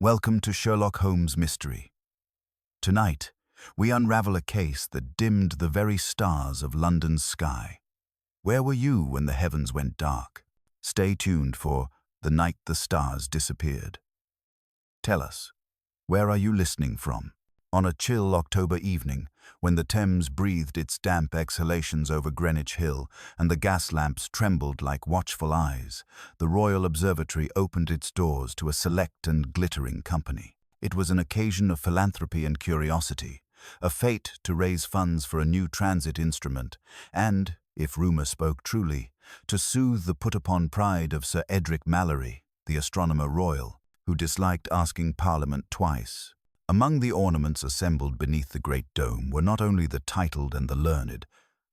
Welcome to Sherlock Holmes Mystery. Tonight, we unravel a case that dimmed the very stars of London's sky. Where were you when the heavens went dark? Stay tuned for The Night the Stars Disappeared. Tell us, where are you listening from? On a chill October evening, when the Thames breathed its damp exhalations over Greenwich Hill and the gas lamps trembled like watchful eyes, the Royal Observatory opened its doors to a select and glittering company. It was an occasion of philanthropy and curiosity, a fete to raise funds for a new transit instrument, and, if rumour spoke truly, to soothe the put-upon pride of Sir Edric Mallory, the Astronomer Royal, who disliked asking Parliament twice. Among the ornaments assembled beneath the great dome were not only the titled and the learned,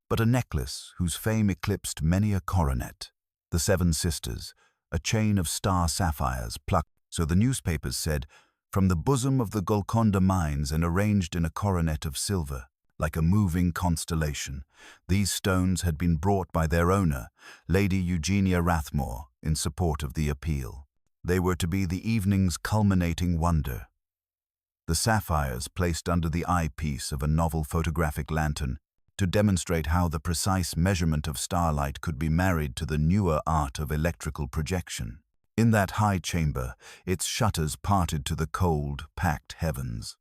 but a necklace whose fame eclipsed many a coronet, the Seven Sisters, a chain of star sapphires plucked, so the newspapers said, from the bosom of the Golconda mines and arranged in a coronet of silver, like a moving constellation. These stones had been brought by their owner, Lady Eugenia Rathmore, in support of the appeal. They were to be the evening's culminating wonder. The sapphires placed under the eyepiece of a novel photographic lantern to demonstrate how the precise measurement of starlight could be married to the newer art of electrical projection. In that high chamber, its shutters parted to the cold, packed heavens.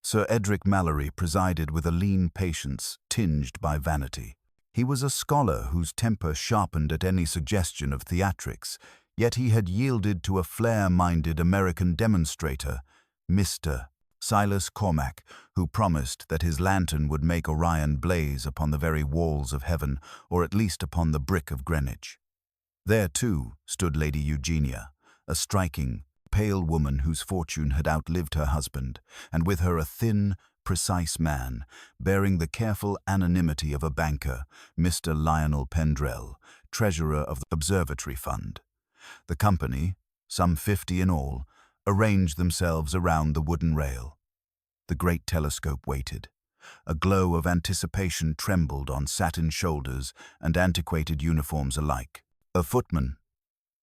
Sir Edric Mallory presided with a lean patience tinged by vanity. He was a scholar whose temper sharpened at any suggestion of theatrics, yet he had yielded to a flare-minded American demonstrator, Mr. Silas Cormac, who promised that his lantern would make Orion blaze upon the very walls of heaven, or at least upon the brick of Greenwich. There, too, stood Lady Eugenia, a striking, pale woman whose fortune had outlived her husband, and with her a thin, precise man, bearing the careful anonymity of a banker, Mr. Lionel Pendrell, treasurer of the Observatory Fund. The company, some 50 in all, arranged themselves around the wooden rail. The great telescope waited. A glow of anticipation trembled on satin shoulders and antiquated uniforms alike. A footman,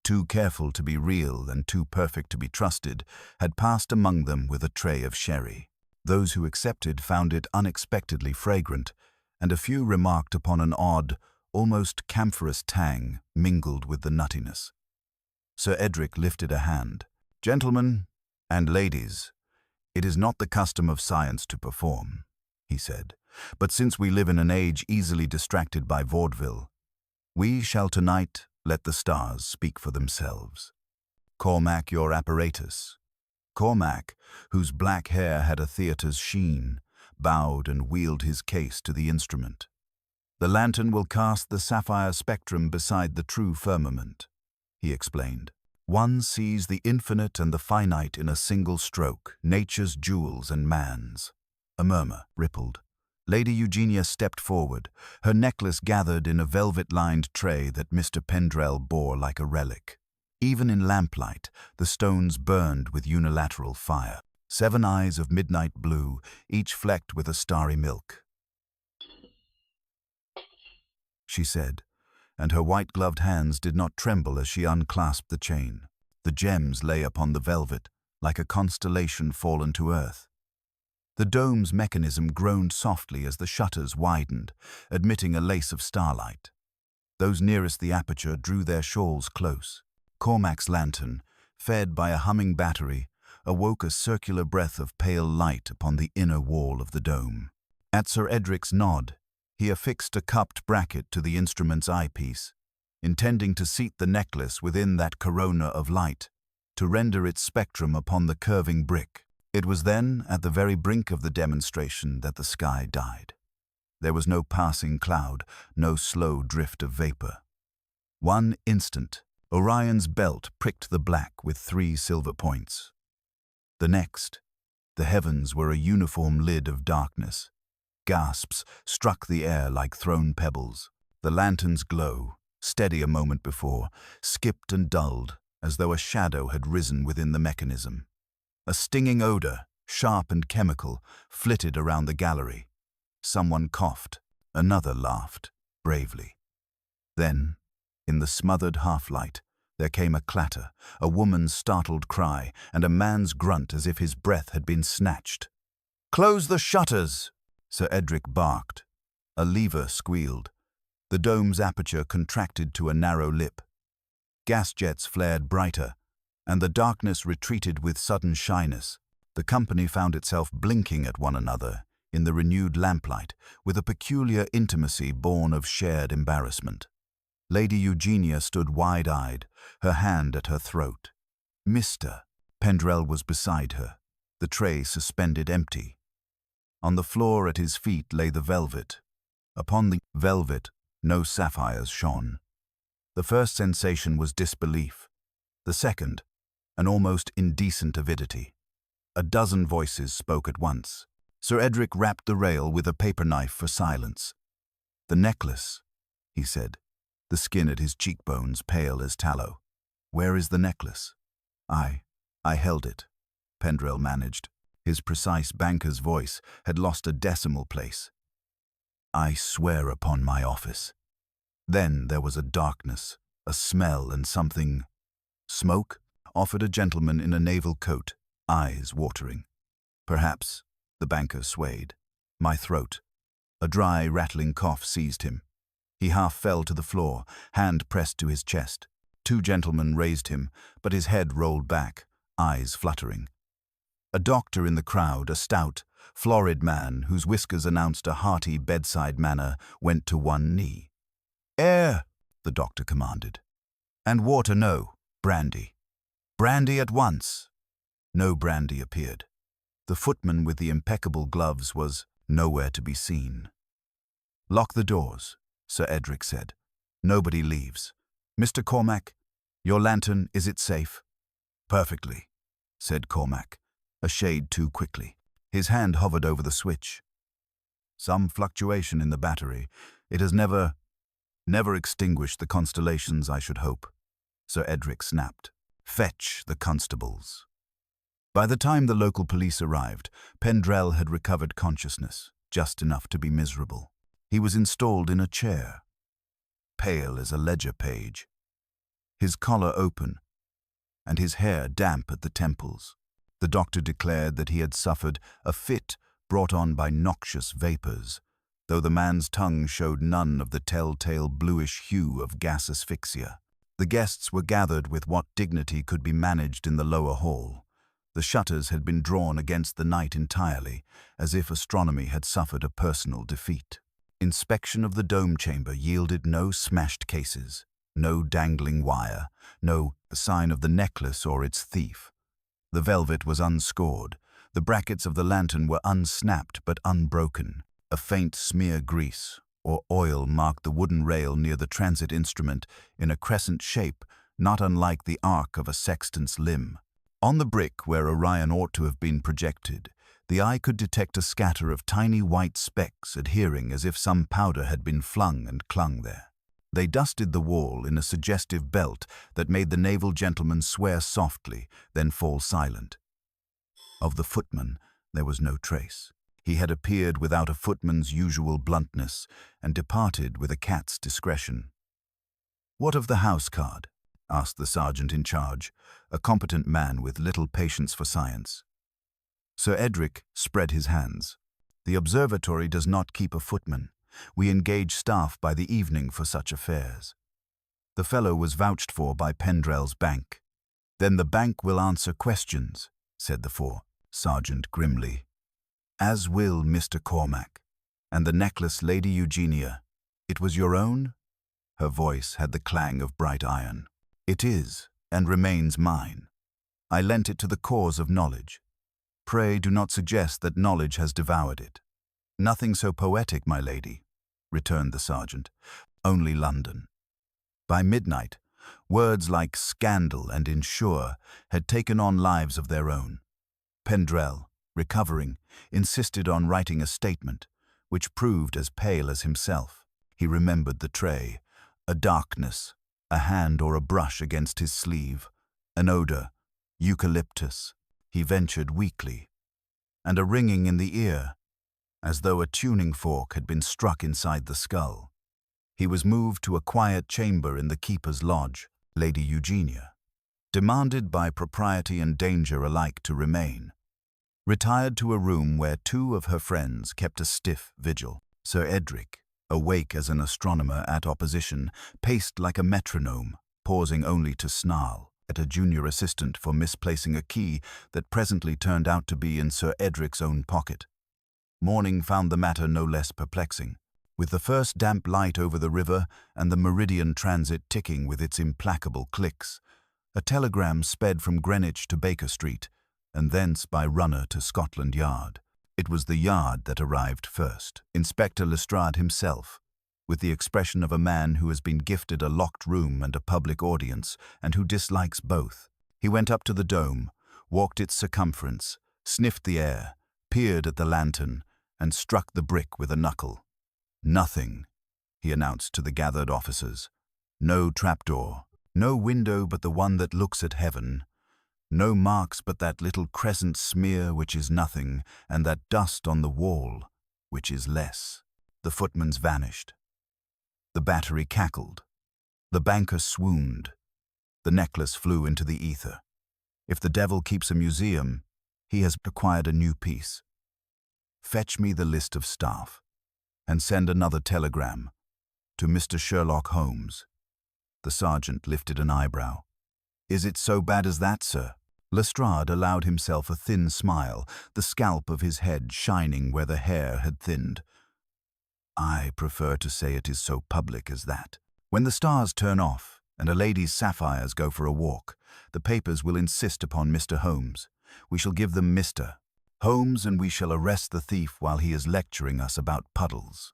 too careful to be real and too perfect to be trusted, had passed among them with a tray of sherry. Those who accepted found it unexpectedly fragrant, and a few remarked upon an odd, almost camphorous tang mingled with the nuttiness. Sir Edric lifted a hand. "Gentlemen and ladies, it is not the custom of science to perform," he said, "but since we live in an age easily distracted by vaudeville, we shall tonight let the stars speak for themselves. Cormac, your apparatus." Cormac, whose black hair had a theatre's sheen, bowed and wheeled his case to the instrument. "The lantern will cast the sapphire spectrum beside the true firmament," he explained. "One sees the infinite and the finite in a single stroke, nature's jewels and man's." A murmur rippled. Lady Eugenia stepped forward, her necklace gathered in a velvet-lined tray that Mr. Pendrell bore like a relic. Even in lamplight, the stones burned with unilateral fire. 7 eyes of midnight blue, each flecked with a starry milk. She said, and her white-gloved hands did not tremble as she unclasped the chain. The gems lay upon the velvet, like a constellation fallen to earth. The dome's mechanism groaned softly as the shutters widened, admitting a lace of starlight. Those nearest the aperture drew their shawls close. Cormac's lantern, fed by a humming battery, awoke a circular breath of pale light upon the inner wall of the dome. At Sir Edric's nod, he affixed a cupped bracket to the instrument's eyepiece, intending to seat the necklace within that corona of light, to render its spectrum upon the curving brick. It was then, at the very brink of the demonstration, that the sky died. There was no passing cloud, no slow drift of vapor. One instant, Orion's belt pricked the black with 3 silver points. The next, the heavens were a uniform lid of darkness. Gasps struck the air like thrown pebbles. The lantern's glow, steady a moment before, skipped and dulled, as though a shadow had risen within the mechanism. A stinging odor, sharp and chemical, flitted around the gallery. Someone coughed, another laughed, bravely. Then, in the smothered half-light, There came a clatter, a woman's startled cry, and a man's grunt as if his breath had been snatched. "Close the shutters!" Sir Edric barked. A lever squealed. The dome's aperture contracted to a narrow lip. Gas jets flared brighter, and the darkness retreated with sudden shyness. The company found itself blinking at one another in the renewed lamplight, with a peculiar intimacy born of shared embarrassment. Lady Eugenia stood wide-eyed, her hand at her throat. "Mr." Pendrell was beside her, the tray suspended empty. On the floor at his feet lay the velvet. Upon the velvet, no sapphires shone. The first sensation was disbelief. The second, an almost indecent avidity. A dozen voices spoke at once. Sir Edric rapped the rail with a paper knife for silence. "The necklace," he said, the skin at his cheekbones pale as tallow. "Where is the necklace?" I held it," Pendrell managed. His precise banker's voice had lost a decimal place. "I swear upon my office." Then there was a darkness, a smell and something. "Smoke?" offered a gentleman in a naval coat, eyes watering. "Perhaps," the banker swayed. "My throat." A dry, rattling cough seized him. He half fell to the floor, hand pressed to his chest. Two gentlemen raised him, but his head rolled back, eyes fluttering. A doctor in the crowd, a stout, florid man whose whiskers announced a hearty bedside manner, went to one knee. "Air," the doctor commanded. "And water, no. Brandy. Brandy at once." No brandy appeared. The footman with the impeccable gloves was nowhere to be seen. "Lock the doors," Sir Edric said. "Nobody leaves. Mr. Cormac, your lantern, is it safe?" "Perfectly," said Cormac, a shade too quickly. His hand hovered over the switch. "Some fluctuation in the battery. It has never extinguished the constellations, I should hope," Sir Edric snapped. "Fetch the constables." By the time the local police arrived, Pendrell had recovered consciousness, just enough to be miserable. He was installed in a chair, pale as a ledger page, his collar open, and his hair damp at the temples. The doctor declared that he had suffered a fit brought on by noxious vapors, though the man's tongue showed none of the telltale bluish hue of gas asphyxia. The guests were gathered with what dignity could be managed in the lower hall. The shutters had been drawn against the night entirely, as if astronomy had suffered a personal defeat. Inspection of the dome chamber yielded no smashed cases, no dangling wire, no sign of the necklace or its thief. The velvet was unscored. The brackets of the lantern were unsnapped but unbroken. A faint smear grease or oil marked the wooden rail near the transit instrument in a crescent shape not unlike the arc of a sexton's limb. On the brick where Orion ought to have been projected, the eye could detect a scatter of tiny white specks adhering as if some powder had been flung and clung there. They dusted the wall in a suggestive belt that made the naval gentleman swear softly, then fall silent. Of the footman, there was no trace. He had appeared without a footman's usual bluntness and departed with a cat's discretion. "What of the house card?" asked the sergeant in charge, a competent man with little patience for science. Sir Edric spread his hands. "The observatory does not keep a footman. We engage staff by the evening for such affairs." The fellow was vouched for by Pendrell's bank. "Then the bank will answer questions," said the sergeant grimly. "As will Mr. Cormac. And the necklace, Lady Eugenia, it was your own?" Her voice had the clang of bright iron. "It is, and remains mine. I lent it to the cause of knowledge. Pray do not suggest that knowledge has devoured it." "Nothing so poetic, my lady," returned the sergeant. "Only London." By midnight, words like scandal and insure had taken on lives of their own. Pendrell, recovering, insisted on writing a statement, which proved as pale as himself. He remembered the tray, a darkness, a hand or a brush against his sleeve, an odor, eucalyptus, he ventured weakly, and a ringing in the ear, as though a tuning fork had been struck inside the skull. He was moved to a quiet chamber in the keeper's lodge. Lady Eugenia, demanded by propriety and danger alike to remain, retired to a room where two of her friends kept a stiff vigil. Sir Edric, awake as an astronomer at opposition, paced like a metronome, pausing only to snarl at a junior assistant for misplacing a key that presently turned out to be in Sir Edric's own pocket. Morning found the matter no less perplexing. With the first damp light over the river and the Meridian transit ticking with its implacable clicks, a telegram sped from Greenwich to Baker Street, and thence by runner to Scotland Yard. It was the Yard that arrived first. Inspector Lestrade himself, with the expression of a man who has been gifted a locked room and a public audience, and who dislikes both. He went up to the dome, walked its circumference, sniffed the air, peered at the lantern, and struck the brick with a knuckle. "Nothing," he announced to the gathered officers. "No trapdoor, no window but the one that looks at heaven, no marks but that little crescent smear which is nothing, and that dust on the wall, which is less." The footman's vanished. The battery cackled. The banker swooned. The necklace flew into the ether. If the devil keeps a museum, he has acquired a new piece. "Fetch me the list of staff, and send another telegram to Mr. Sherlock Holmes." The sergeant lifted an eyebrow. "Is it so bad as that, sir?" Lestrade allowed himself a thin smile, the scalp of his head shining where the hair had thinned. "I prefer to say it is so public as that. When the stars turn off and a lady's sapphires go for a walk, the papers will insist upon Mr. Holmes. We shall give them Mr. Holmes, and we shall arrest the thief while he is lecturing us about puddles."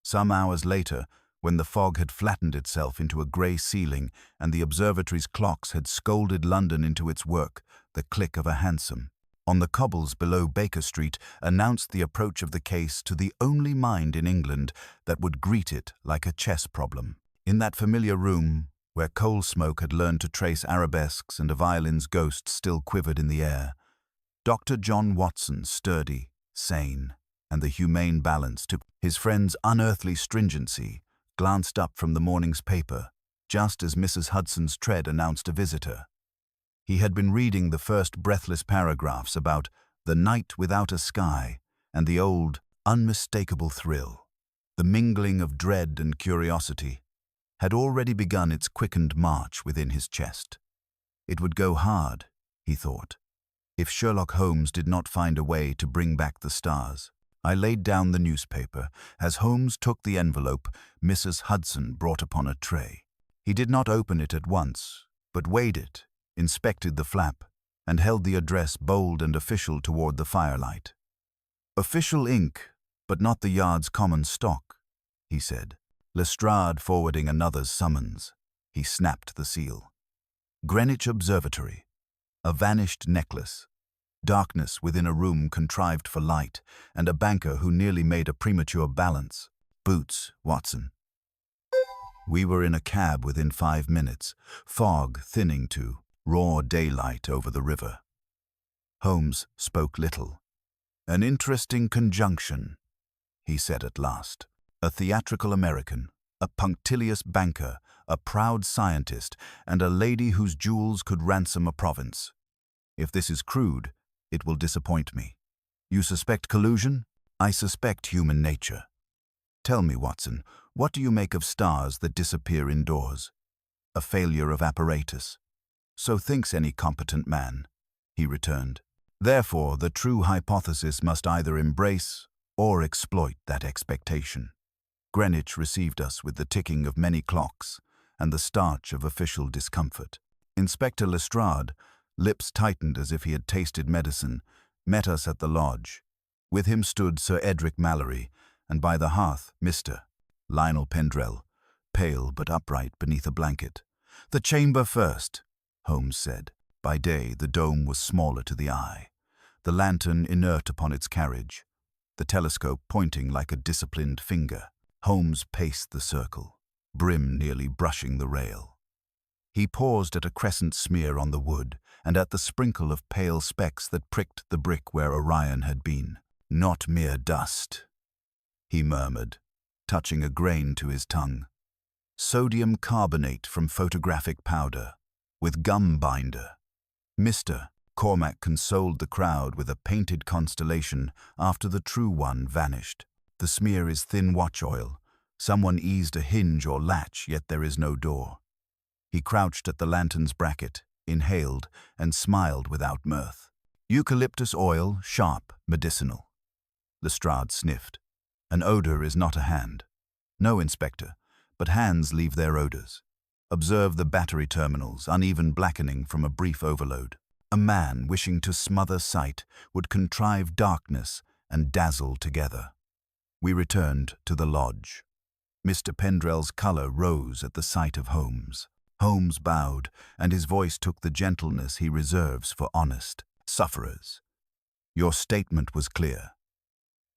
Some hours later, when the fog had flattened itself into a grey ceiling and the observatory's clocks had scolded London into its work, the click of a hansom on the cobbles below Baker Street announced the approach of the case to the only mind in England that would greet it like a chess problem. In that familiar room, where coal smoke had learned to trace arabesques and a violin's ghost still quivered in the air, Dr. John Watson, sturdy, sane, and the humane balance to his friend's unearthly stringency, glanced up from the morning's paper, just as Mrs. Hudson's tread announced a visitor. He had been reading the first breathless paragraphs about the night without a sky and the old, unmistakable thrill. The mingling of dread and curiosity had already begun its quickened march within his chest. It would go hard, he thought, if Sherlock Holmes did not find a way to bring back the stars. I laid down the newspaper. As Holmes took the envelope Mrs. Hudson brought upon a tray. He did not open it at once, but weighed it, inspected the flap, and held the address bold and official toward the firelight. "Official ink, but not the Yard's common stock," he said, Lestrade forwarding another's summons. He snapped the seal. "Greenwich Observatory. A vanished necklace. Darkness within a room contrived for light, and a banker who nearly made a premature balance. Boots, Watson." We were in a cab within 5 minutes, fog thinning to raw daylight over the river. Holmes spoke little. "An interesting conjunction," he said at last. "A theatrical American, a punctilious banker, a proud scientist, and a lady whose jewels could ransom a province. If this is crude, it will disappoint me. You suspect collusion? I suspect human nature. Tell me, Watson, what do you make of stars that disappear indoors? A failure of apparatus. So thinks any competent man," he returned. "Therefore, the true hypothesis must either embrace or exploit that expectation." Greenwich received us with the ticking of many clocks and the starch of official discomfort. Inspector Lestrade, lips tightened as if he had tasted medicine, met us at the lodge. With him stood Sir Edric Mallory, and by the hearth Mr. Lionel Pendrell, pale but upright beneath a blanket. "The chamber first," Holmes said. By day, the dome was smaller to the eye, the lantern inert upon its carriage, the telescope pointing like a disciplined finger. Holmes paced the circle, brim nearly brushing the rail. He paused at a crescent smear on the wood and at the sprinkle of pale specks that pricked the brick where Orion had been. "Not mere dust," he murmured, touching a grain to his tongue. Sodium carbonate from photographic powder, with gum binder. Mr. Cormac consoled the crowd with a painted constellation after the true one vanished. The smear is thin watch oil. Someone eased a hinge or latch, yet there is no door. He crouched at the lantern's bracket, inhaled, and smiled without mirth. Eucalyptus oil, sharp, medicinal. Lestrade sniffed. An odor is not a hand. No, Inspector, but hands leave their odors. Observe the battery terminals, uneven blackening from a brief overload. A man wishing to smother sight would contrive darkness and dazzle together. We returned to the lodge. Mr. Pendrell's color rose at the sight of Holmes. Holmes bowed, and his voice took the gentleness he reserves for honest sufferers. Your statement was clear.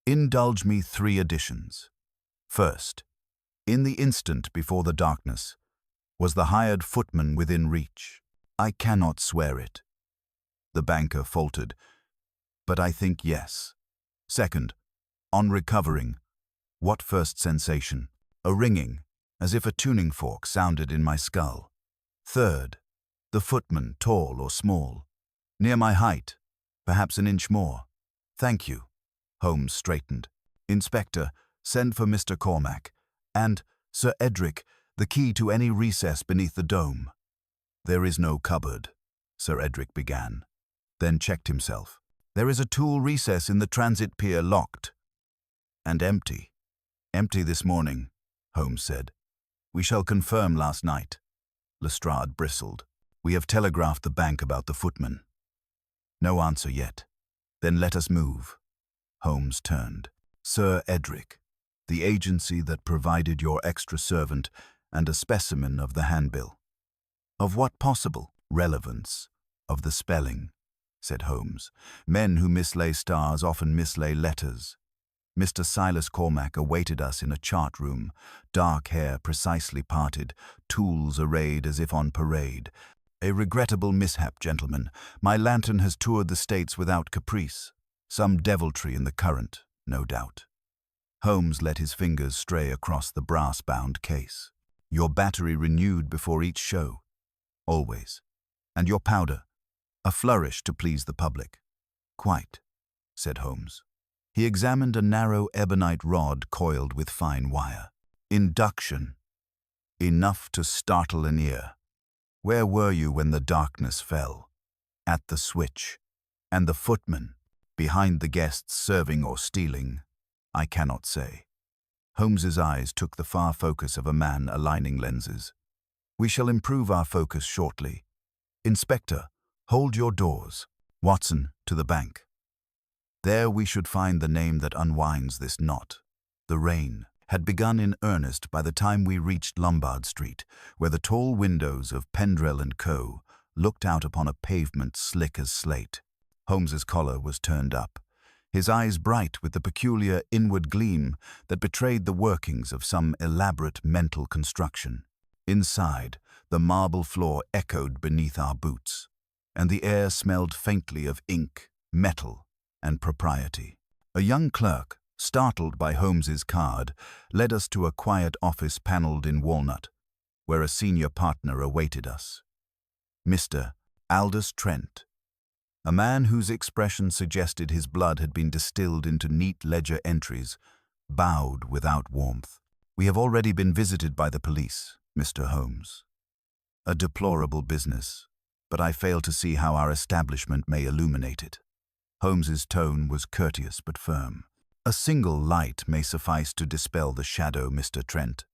Indulge me 3 additions. First, in the instant before the darkness, was the hired footman within reach? I cannot swear it. The banker faltered, but I think yes. Second, on recovering, what first sensation? A ringing, as if a tuning fork sounded in my skull. Third, the footman, tall or small? Near my height, perhaps an inch more. Thank you. Holmes straightened. Inspector, send for Mr. Cormac, and, Sir Edric, the key to any recess beneath the dome. There is no cupboard, Sir Edric began, then checked himself. There is a tool recess in the transit pier, locked and empty. Empty this morning, Holmes said. We shall confirm last night. Lestrade bristled. We have telegraphed the bank about the footman. No answer yet. Then let us move. Holmes turned. Sir Edric, the agency that provided your extra servant and a specimen of the handbill. Of what possible relevance? Of the spelling, said Holmes. Men who mislay stars often mislay letters. Mr. Silas Cormac awaited us in a chart room, dark hair precisely parted, tools arrayed as if on parade. A regrettable mishap, gentlemen. My lantern has toured the States without caprice. Some deviltry in the current, no doubt. Holmes let his fingers stray across the brass-bound case. Your battery renewed before each show. Always. And your powder. A flourish to please the public. Quite, said Holmes. He examined a narrow ebonite rod coiled with fine wire. Induction. Enough to startle an ear. Where were you when the darkness fell? At the switch. And the footman, behind the guests serving or stealing? I cannot say. Holmes's eyes took the far focus of a man aligning lenses. We shall improve our focus shortly. Inspector, hold your doors. Watson, to the bank. There we should find the name that unwinds this knot. The rain had begun in earnest by the time we reached Lombard Street, where the tall windows of Pendrell & Co. looked out upon a pavement slick as slate. Holmes's collar was turned up, his eyes bright with the peculiar inward gleam that betrayed the workings of some elaborate mental construction. Inside, the marble floor echoed beneath our boots, and the air smelled faintly of ink, metal, and propriety. A young clerk, startled by Holmes's card, led us to a quiet office panelled in walnut, where a senior partner awaited us. Mr. Aldous Trent, a man whose expression suggested his blood had been distilled into neat ledger entries, bowed without warmth. We have already been visited by the police, Mr. Holmes. A deplorable business, but I fail to see how our establishment may illuminate it. Holmes's tone was courteous but firm. A single light may suffice to dispel the shadow, Mr. Trent.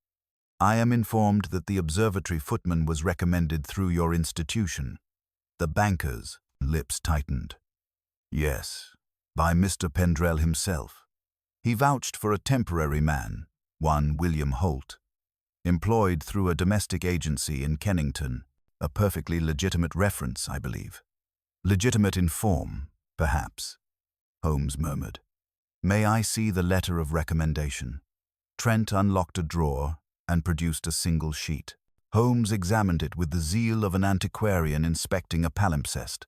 I am informed that the observatory footman was recommended through your institution. The banker's lips tightened. Yes, by Mr. Pendrell himself. He vouched for a temporary man, one William Holt, employed through a domestic agency in Kennington, a perfectly legitimate reference, I believe. Legitimate in form, perhaps, Holmes murmured. May I see the letter of recommendation? Trent unlocked a drawer and produced a single sheet. Holmes examined it with the zeal of an antiquarian inspecting a palimpsest.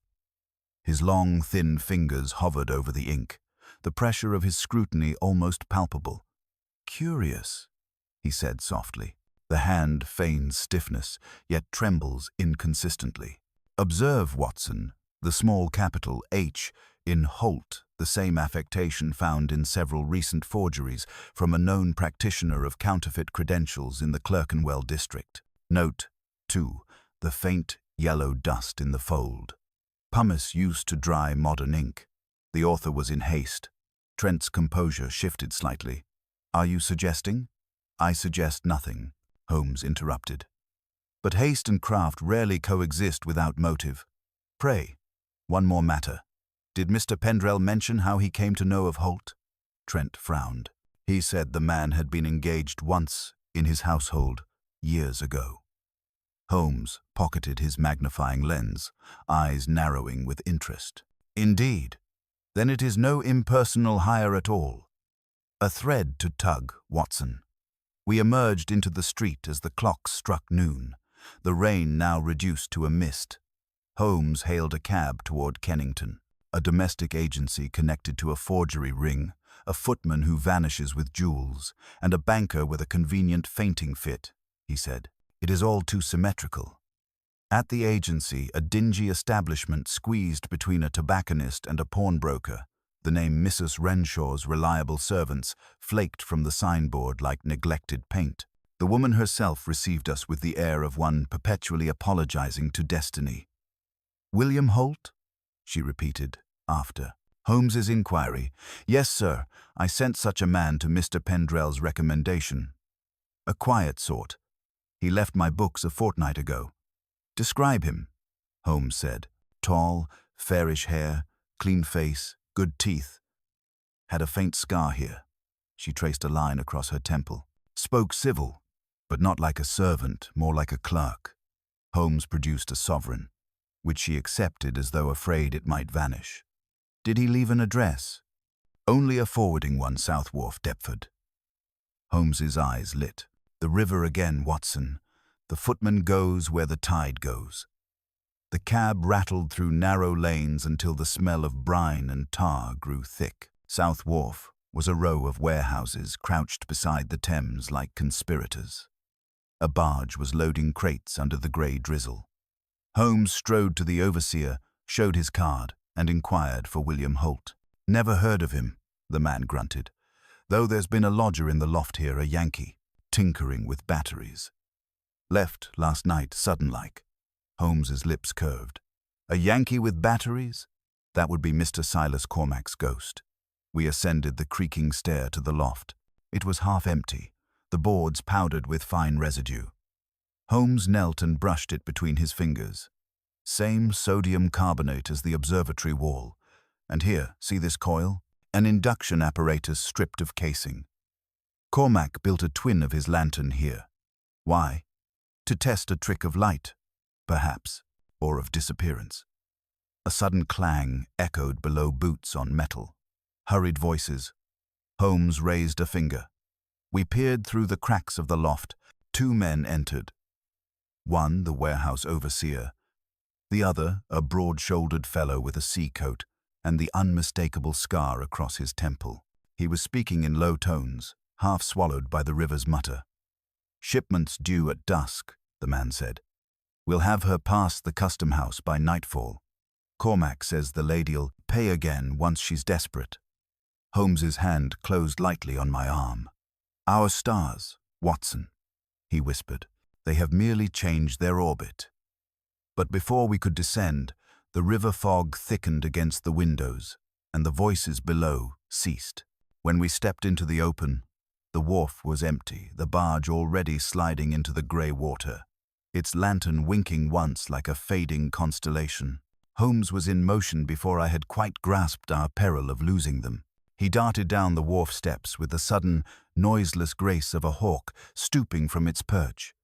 His long, thin fingers hovered over the ink, the pressure of his scrutiny almost palpable. Curious, he said softly. The hand feigns stiffness, yet trembles inconsistently. Observe, Watson, the small capital H in Holt, the same affectation found in several recent forgeries from a known practitioner of counterfeit credentials in the Clerkenwell district. Note, too, the faint yellow dust in the fold. Pumice used to dry modern ink. The author was in haste. Trent's composure shifted slightly. Are you suggesting? I suggest nothing, Holmes interrupted. But haste and craft rarely coexist without motive. Pray, one more matter. Did Mr. Pendrell mention how he came to know of Holt? Trent frowned. He said the man had been engaged once in his household years ago. Holmes pocketed his magnifying lens, eyes narrowing with interest. Indeed. Then it is no impersonal hire at all. A thread to tug, Watson. We emerged into the street as the clocks struck noon, the rain now reduced to a mist. Holmes hailed a cab toward Kennington, a domestic agency connected to a forgery ring, a footman who vanishes with jewels, and a banker with a convenient fainting fit, he said. It is all too symmetrical. At the agency, a dingy establishment squeezed between a tobacconist and a pawnbroker. The name Mrs. Renshaw's reliable servants flaked from the signboard like neglected paint. The woman herself received us with the air of one perpetually apologizing to destiny. William Holt? She repeated, after Holmes's inquiry. Yes, sir, I sent such a man to Mr. Pendrell's recommendation. A quiet sort. He left my books a fortnight ago. Describe him, Holmes said. Tall, fairish hair, clean face, good teeth. Had a faint scar here. She traced a line across her temple. Spoke civil, but not like a servant, more like a clerk. Holmes produced a sovereign, which she accepted as though afraid it might vanish. Did he leave an address? Only a forwarding one, South Wharf, Deptford. Holmes's eyes lit. The river again, Watson. The footman goes where the tide goes. The cab rattled through narrow lanes until the smell of brine and tar grew thick. South Wharf was a row of warehouses crouched beside the Thames like conspirators. A barge was loading crates under the grey drizzle. Holmes strode to the overseer, showed his card, and inquired for William Holt. Never heard of him, the man grunted, though there's been a lodger in the loft here, a Yankee, tinkering with batteries. Left last night, sudden-like. Holmes's lips curved. A Yankee with batteries? That would be Mr. Silas Cormac's ghost. We ascended the creaking stair to the loft. It was half empty, the boards powdered with fine residue. Holmes knelt and brushed it between his fingers. Same sodium carbonate as the observatory wall. And here, see this coil? An induction apparatus stripped of casing. Cormac built a twin of his lantern here. Why? To test a trick of light, perhaps, or of disappearance. A sudden clang echoed below boots on metal. Hurried voices. Holmes raised a finger. We peered through the cracks of the loft. 2 men entered. One, the warehouse overseer. The other, a broad-shouldered fellow with a sea coat and the unmistakable scar across his temple. He was speaking in low tones, half swallowed by the river's mutter. Shipments due at dusk, the man said. We'll have her past the custom house by nightfall. Cormac says the lady'll pay again once she's desperate. Holmes's hand closed lightly on my arm. Our stars, Watson, he whispered. They have merely changed their orbit. But before we could descend, the river fog thickened against the windows, and the voices below ceased. When we stepped into the open, the wharf was empty, the barge already sliding into the grey water, its lantern winking once like a fading constellation. Holmes was in motion before I had quite grasped our peril of losing them. He darted down the wharf steps with the sudden, noiseless grace of a hawk stooping from its perch,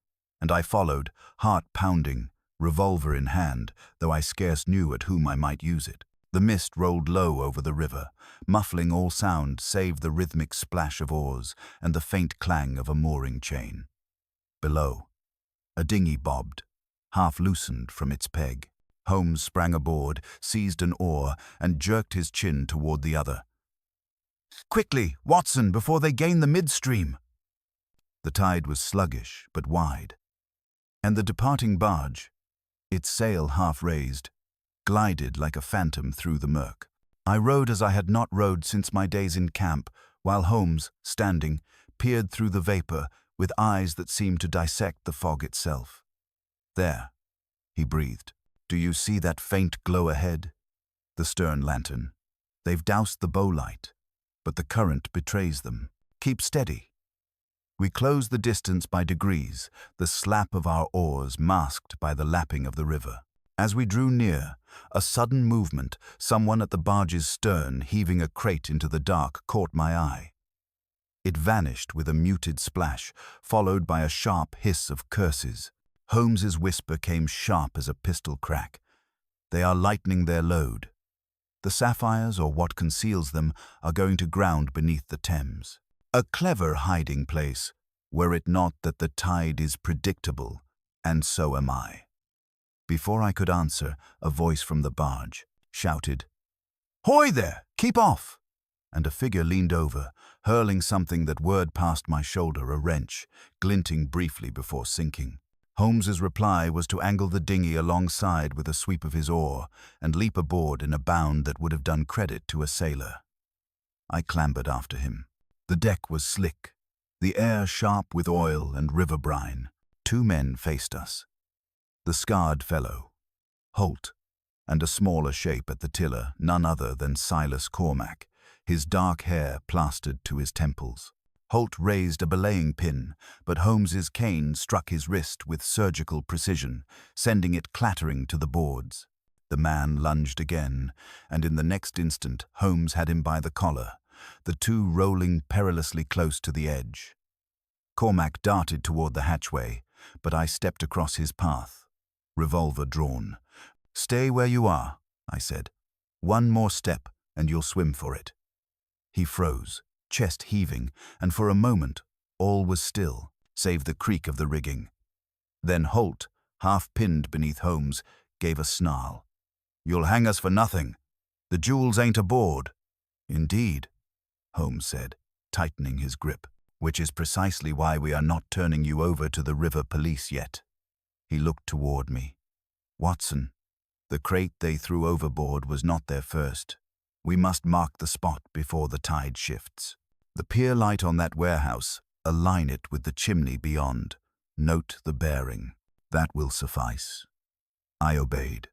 and I followed, heart pounding, revolver in hand, though I scarce knew at whom I might use it. The mist rolled low over the river, muffling all sound save the rhythmic splash of oars and the faint clang of a mooring chain. Below, a dinghy bobbed, half loosened from its peg. Holmes sprang aboard, seized an oar, and jerked his chin toward the other. Quickly, Watson, before they gain the midstream! The tide was sluggish but wide, and the departing barge, its sail half raised, glided like a phantom through the murk. I rowed as I had not rowed since my days in camp, while Holmes, standing, peered through the vapor with eyes that seemed to dissect the fog itself. "There," he breathed. "Do you see that faint glow ahead? The stern lantern. They've doused the bowlight, but the current betrays them. Keep steady." We closed the distance by degrees, the slap of our oars masked by the lapping of the river. As we drew near, a sudden movement, someone at the barge's stern heaving a crate into the dark, caught my eye. It vanished with a muted splash, followed by a sharp hiss of curses. Holmes's whisper came sharp as a pistol crack. "They are lightening their load. The sapphires, or what conceals them, are going to ground beneath the Thames. A clever hiding place, were it not that the tide is predictable, and so am I." Before I could answer, a voice from the barge shouted, "Hoy there! Keep off!" And a figure leaned over, hurling something that whirred past my shoulder, a wrench, glinting briefly before sinking. Holmes's reply was to angle the dinghy alongside with a sweep of his oar and leap aboard in a bound that would have done credit to a sailor. I clambered after him. The deck was slick, the air sharp with oil and river brine. Two men faced us. The scarred fellow, Holt, and a smaller shape at the tiller, none other than Silas Cormac, his dark hair plastered to his temples. Holt raised a belaying pin, but Holmes's cane struck his wrist with surgical precision, sending it clattering to the boards. The man lunged again, and in the next instant Holmes had him by the collar, the two rolling perilously close to the edge. Cormac darted toward the hatchway, but I stepped across his path, revolver drawn. "Stay where you are," I said. "One more step, and you'll swim for it." He froze, chest heaving, and for a moment all was still, save the creak of the rigging. Then Holt, half pinned beneath Holmes, gave a snarl. "You'll hang us for nothing. The jewels ain't aboard." "Indeed," Holmes said, tightening his grip, "which is precisely why we are not turning you over to the river police yet." He looked toward me. "Watson, the crate they threw overboard was not their first. We must mark the spot before the tide shifts. The pier light on that warehouse, align it with the chimney beyond. Note the bearing. That will suffice." I obeyed,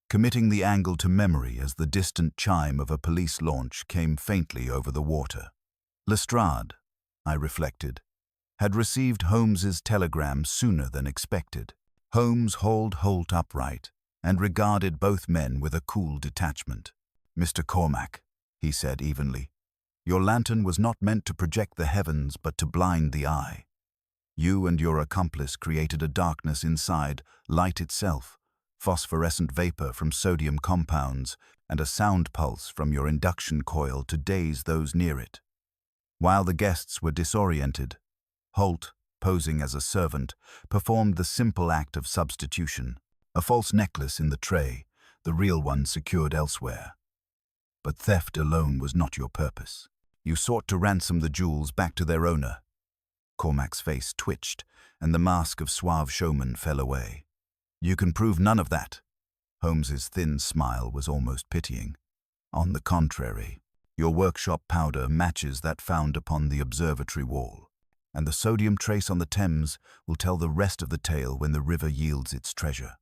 committing the angle to memory as the distant chime of a police launch came faintly over the water. Lestrade, I reflected, had received Holmes's telegram sooner than expected. Holmes hauled Holt upright and regarded both men with a cool detachment. "Mr. Cormac," he said evenly, "your lantern was not meant to project the heavens but to blind the eye. You and your accomplice created a darkness inside, light itself, phosphorescent vapor from sodium compounds, and a sound pulse from your induction coil to daze those near it. While the guests were disoriented, Holt, posing as a servant, performed the simple act of substitution, a false necklace in the tray, the real one secured elsewhere. But theft alone was not your purpose. You sought to ransom the jewels back to their owner." Cormac's face twitched, and the mask of suave showman fell away. "You can prove none of that." Holmes's thin smile was almost pitying. "On the contrary, your workshop powder matches that found upon the observatory wall, and the sodium trace on the Thames will tell the rest of the tale when the river yields its treasure."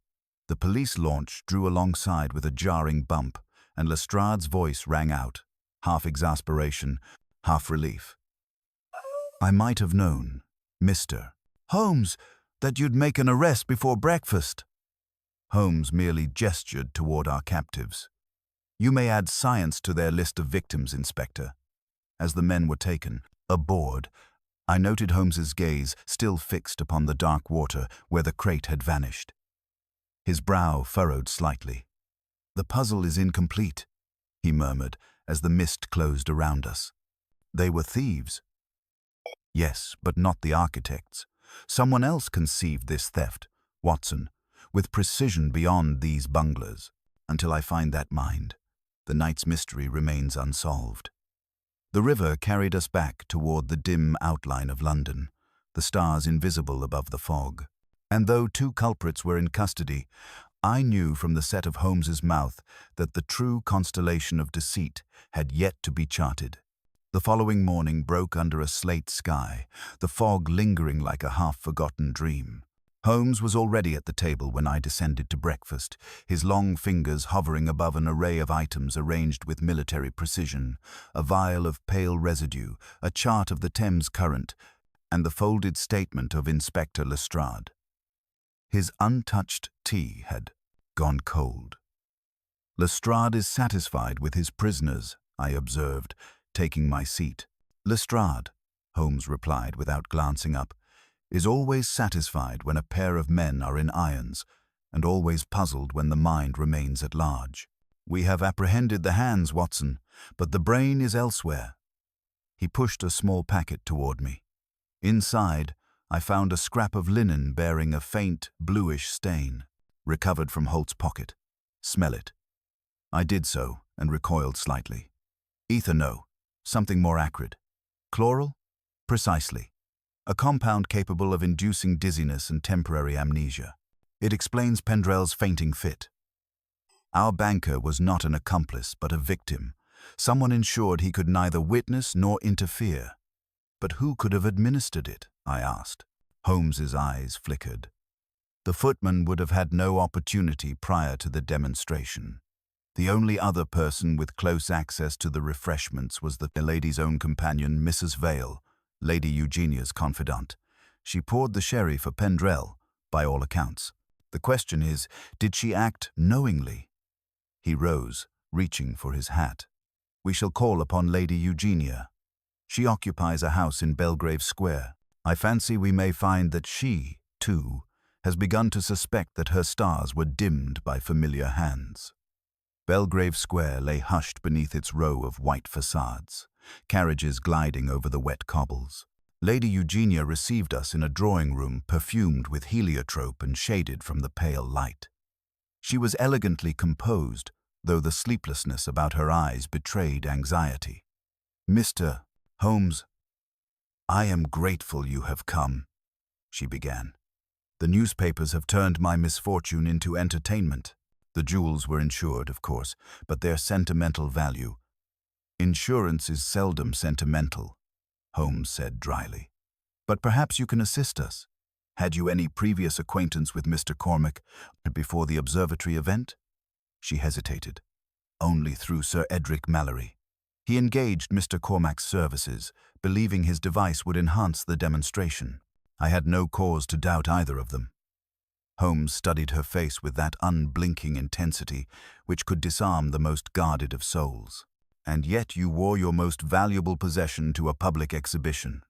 The police launch drew alongside with a jarring bump, and Lestrade's voice rang out, half exasperation, half relief. "I might have known, Mr. Holmes, that you'd make an arrest before breakfast." Holmes merely gestured toward our captives. "You may add science to their list of victims, Inspector." As the men were taken aboard, I noted Holmes's gaze still fixed upon the dark water where the crate had vanished. His brow furrowed slightly. "The puzzle is incomplete," he murmured as the mist closed around us. "They were thieves." "Yes, but not the architects. Someone else conceived this theft, Watson, with precision beyond these bunglers. Until I find that mind, the night's mystery remains unsolved." The river carried us back toward the dim outline of London, the stars invisible above the fog. And though two culprits were in custody, I knew from the set of Holmes's mouth that the true constellation of deceit had yet to be charted. The following morning broke under a slate sky, the fog lingering like a half-forgotten dream. Holmes was already at the table when I descended to breakfast, his long fingers hovering above an array of items arranged with military precision, a vial of pale residue, a chart of the Thames current, and the folded statement of Inspector Lestrade. His untouched tea had gone cold. "Lestrade is satisfied with his prisoners," I observed, taking my seat. "Lestrade," Holmes replied without glancing up, "is always satisfied when a pair of men are in irons, and always puzzled when the mind remains at large. We have apprehended the hands, Watson, but the brain is elsewhere." He pushed a small packet toward me. Inside, I found a scrap of linen bearing a faint, bluish stain, recovered from Holt's pocket. "Smell it." I did so, and recoiled slightly. "Ether, no. Something more acrid." "Chloral?" "Precisely. A compound capable of inducing dizziness and temporary amnesia. It explains Pendrell's fainting fit. Our banker was not an accomplice, but a victim, someone ensured he could neither witness nor interfere. But who could have administered it?" I asked. Holmes's eyes flickered. "The footman would have had no opportunity prior to the demonstration. The only other person with close access to the refreshments was the lady's own companion, Mrs. Vale, Lady Eugenia's confidant. She poured the sherry for Pendrell, by all accounts. The question is, did she act knowingly?" He rose, reaching for his hat. "We shall call upon Lady Eugenia. She occupies a house in Belgrave Square. I fancy we may find that she, too, has begun to suspect that her stars were dimmed by familiar hands." Belgrave Square lay hushed beneath its row of white facades, carriages gliding over the wet cobbles. Lady Eugenia received us in a drawing-room perfumed with heliotrope and shaded from the pale light. She was elegantly composed, though the sleeplessness about her eyes betrayed anxiety. "Mr. Holmes, I am grateful you have come," she began. "The newspapers have turned my misfortune into entertainment. The jewels were insured, of course, but their sentimental value—" "Insurance is seldom sentimental," Holmes said dryly. "But perhaps you can assist us. Had you any previous acquaintance with Mr. Cormac before the observatory event?" She hesitated. "Only through Sir Edric Mallory. He engaged Mr. Cormac's services, believing his device would enhance the demonstration. I had no cause to doubt either of them." Holmes studied her face with that unblinking intensity which could disarm the most guarded of souls. "And yet you wore your most valuable possession to a public exhibition."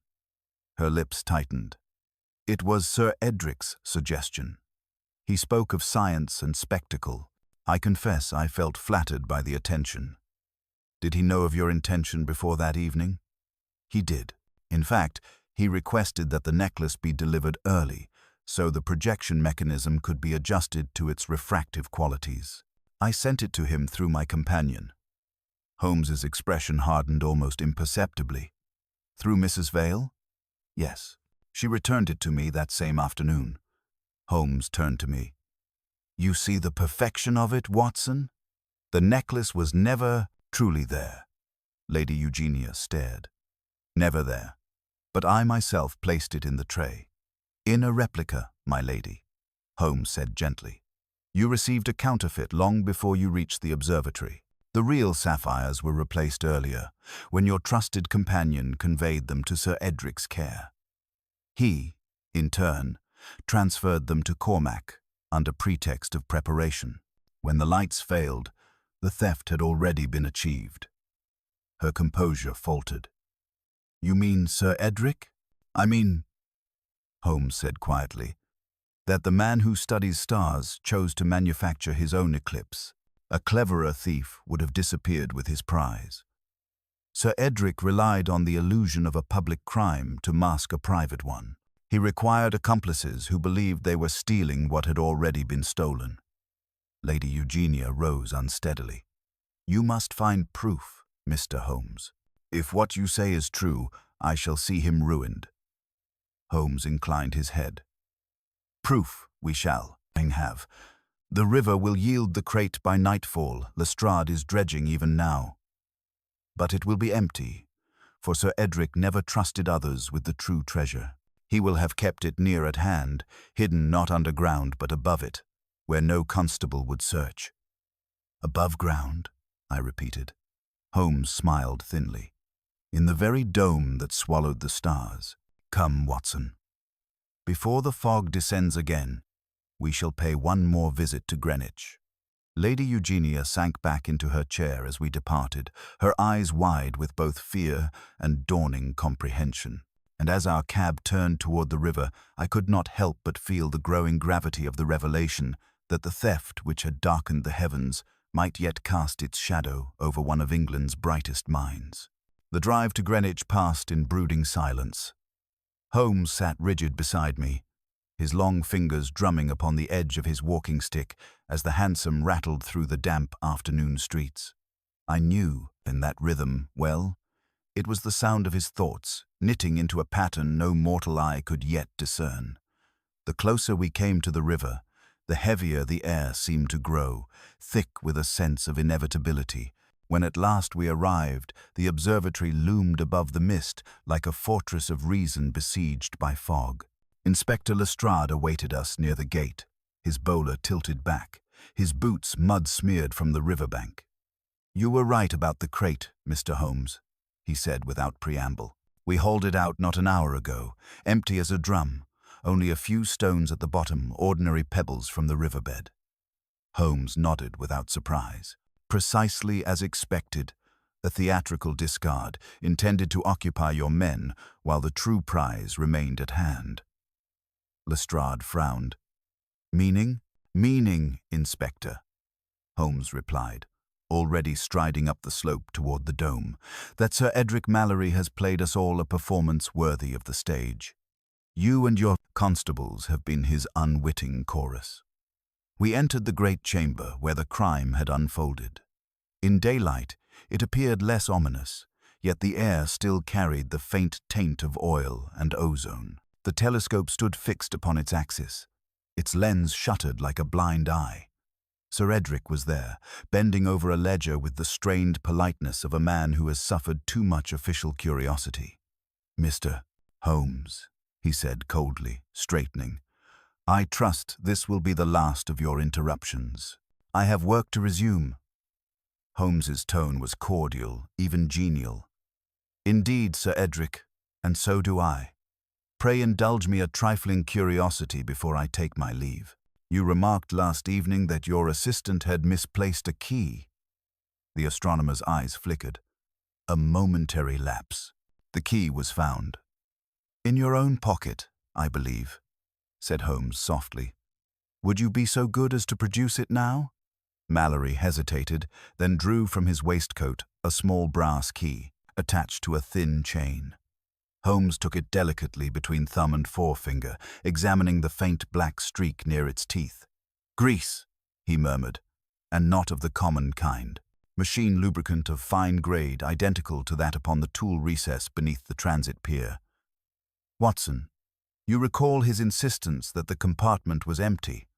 Her lips tightened. "It was Sir Edric's suggestion. He spoke of science and spectacle. I confess I felt flattered by the attention." "Did he know of your intention before that evening?" "He did. In fact, he requested that the necklace be delivered early, so the projection mechanism could be adjusted to its refractive qualities. I sent it to him through my companion." Holmes's expression hardened almost imperceptibly. "Through Mrs. Vale?" "Yes. She returned it to me that same afternoon." Holmes turned to me. "You see the perfection of it, Watson? The necklace was never truly there." Lady Eugenia stared. "Never there. But I myself placed it in the tray." "In a replica, my lady," Holmes said gently. "You received a counterfeit long before you reached the observatory. The real sapphires were replaced earlier, when your trusted companion conveyed them to Sir Edric's care. He, in turn, transferred them to Cormac under pretext of preparation. When the lights failed, the theft had already been achieved." Her composure faltered. "You mean Sir Edric?" "I mean," Holmes said quietly, "that the man who studies stars chose to manufacture his own eclipse. A cleverer thief would have disappeared with his prize. Sir Edric relied on the illusion of a public crime to mask a private one. He required accomplices who believed they were stealing what had already been stolen." Lady Eugenia rose unsteadily. "You must find proof, Mr. Holmes. If what you say is true, I shall see him ruined." Holmes inclined his head. Proof we shall have. The river will yield the crate by nightfall. Lestrade is dredging even now. But it will be empty, for Sir Edric never trusted others with the true treasure. He will have kept it near at hand, hidden not underground but above it, where no constable would search. Above ground, I repeated. Holmes smiled thinly. In the very dome that swallowed the stars. Come, Watson. Before the fog descends again, we shall pay one more visit to Greenwich. Lady Eugenia sank back into her chair as we departed, her eyes wide with both fear and dawning comprehension. And as our cab turned toward the river, I could not help but feel the growing gravity of the revelation that the theft which had darkened the heavens might yet cast its shadow over one of England's brightest minds. The drive to Greenwich passed in brooding silence. Holmes sat rigid beside me, his long fingers drumming upon the edge of his walking stick as the hansom rattled through the damp afternoon streets. I knew, in that rhythm, well, it was the sound of his thoughts, knitting into a pattern no mortal eye could yet discern. The closer we came to the river, the heavier the air seemed to grow, thick with a sense of inevitability. When at last we arrived, the observatory loomed above the mist like a fortress of reason besieged by fog. Inspector Lestrade awaited us near the gate, his bowler tilted back, his boots mud-smeared from the riverbank. "You were right about the crate, Mr. Holmes," he said without preamble. "We hauled it out not an hour ago, empty as a drum, only a few stones at the bottom, ordinary pebbles from the riverbed." Holmes nodded without surprise. "Precisely as expected, a theatrical discard, intended to occupy your men while the true prize remained at hand." Lestrade frowned. "Meaning?" "Meaning, Inspector," Holmes replied, already striding up the slope toward the dome, "that Sir Edric Mallory has played us all a performance worthy of the stage. You and your constables have been his unwitting chorus." We entered the great chamber where the crime had unfolded. In daylight, it appeared less ominous, yet the air still carried the faint taint of oil and ozone. The telescope stood fixed upon its axis, its lens shuttered like a blind eye. Sir Edric was there, bending over a ledger with the strained politeness of a man who has suffered too much official curiosity. "Mr. Holmes," he said coldly, straightening, "I trust this will be the last of your interruptions. I have work to resume." Holmes's tone was cordial, even genial. "Indeed, Sir Edric, and so do I. Pray indulge me a trifling curiosity before I take my leave. You remarked last evening that your assistant had misplaced a key." The astronomer's eyes flickered. A momentary lapse. "The key was found." "In your own pocket, I believe," said Holmes softly. "Would you be so good as to produce it now?" Mallory hesitated, then drew from his waistcoat a small brass key, attached to a thin chain. Holmes took it delicately between thumb and forefinger, examining the faint black streak near its teeth. "Grease," he murmured, "and not of the common kind. Machine lubricant of fine grade, identical to that upon the tool recess beneath the transit pier. Watson, you recall his insistence that the compartment was empty?"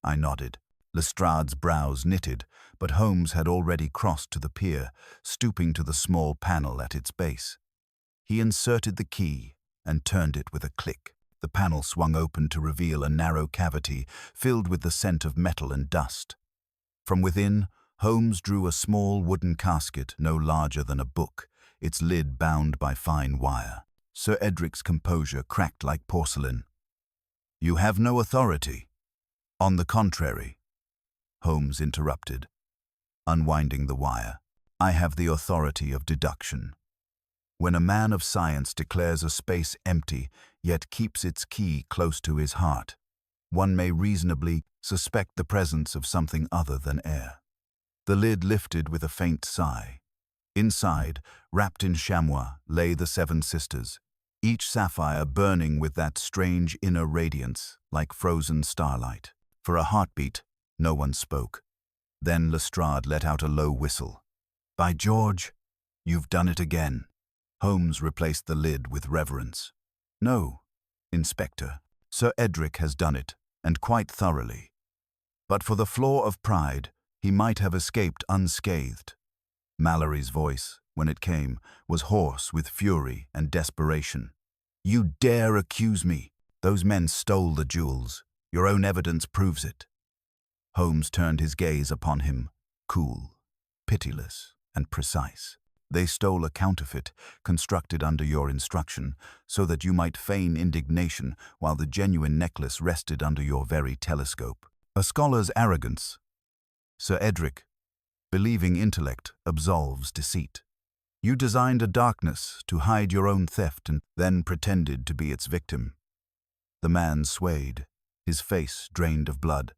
I nodded. Lestrade's brows knitted, but Holmes had already crossed to the pier, stooping to the small panel at its base. He inserted the key and turned it with a click. The panel swung open to reveal a narrow cavity filled with the scent of metal and dust. From within, Holmes drew a small wooden casket no larger than a book, its lid bound by fine wire. Sir Edric's composure cracked like porcelain. "You have no authority." "On the contrary," Holmes interrupted, unwinding the wire. "I have the authority of deduction. When a man of science declares a space empty, yet keeps its key close to his heart, one may reasonably suspect the presence of something other than air." The lid lifted with a faint sigh. Inside, wrapped in chamois, lay the 7 sisters, each sapphire burning with that strange inner radiance, like frozen starlight. For a heartbeat, no one spoke. Then Lestrade let out a low whistle. "By George, you've done it again." Holmes replaced the lid with reverence. "No, Inspector, Sir Edric has done it, and quite thoroughly. But for the flaw of pride, he might have escaped unscathed. Mallory's voice, when it came, was hoarse with fury and desperation. You dare accuse me? Those men stole the jewels. Your own evidence proves it. Holmes turned his gaze upon him, cool, pitiless, and precise. They stole a counterfeit, constructed under your instruction, so that you might feign indignation while the genuine necklace rested under your very telescope. A scholar's arrogance. Sir Edric, believing intellect absolves deceit. You designed a darkness to hide your own theft and then pretended to be its victim. The man swayed, his face drained of blood.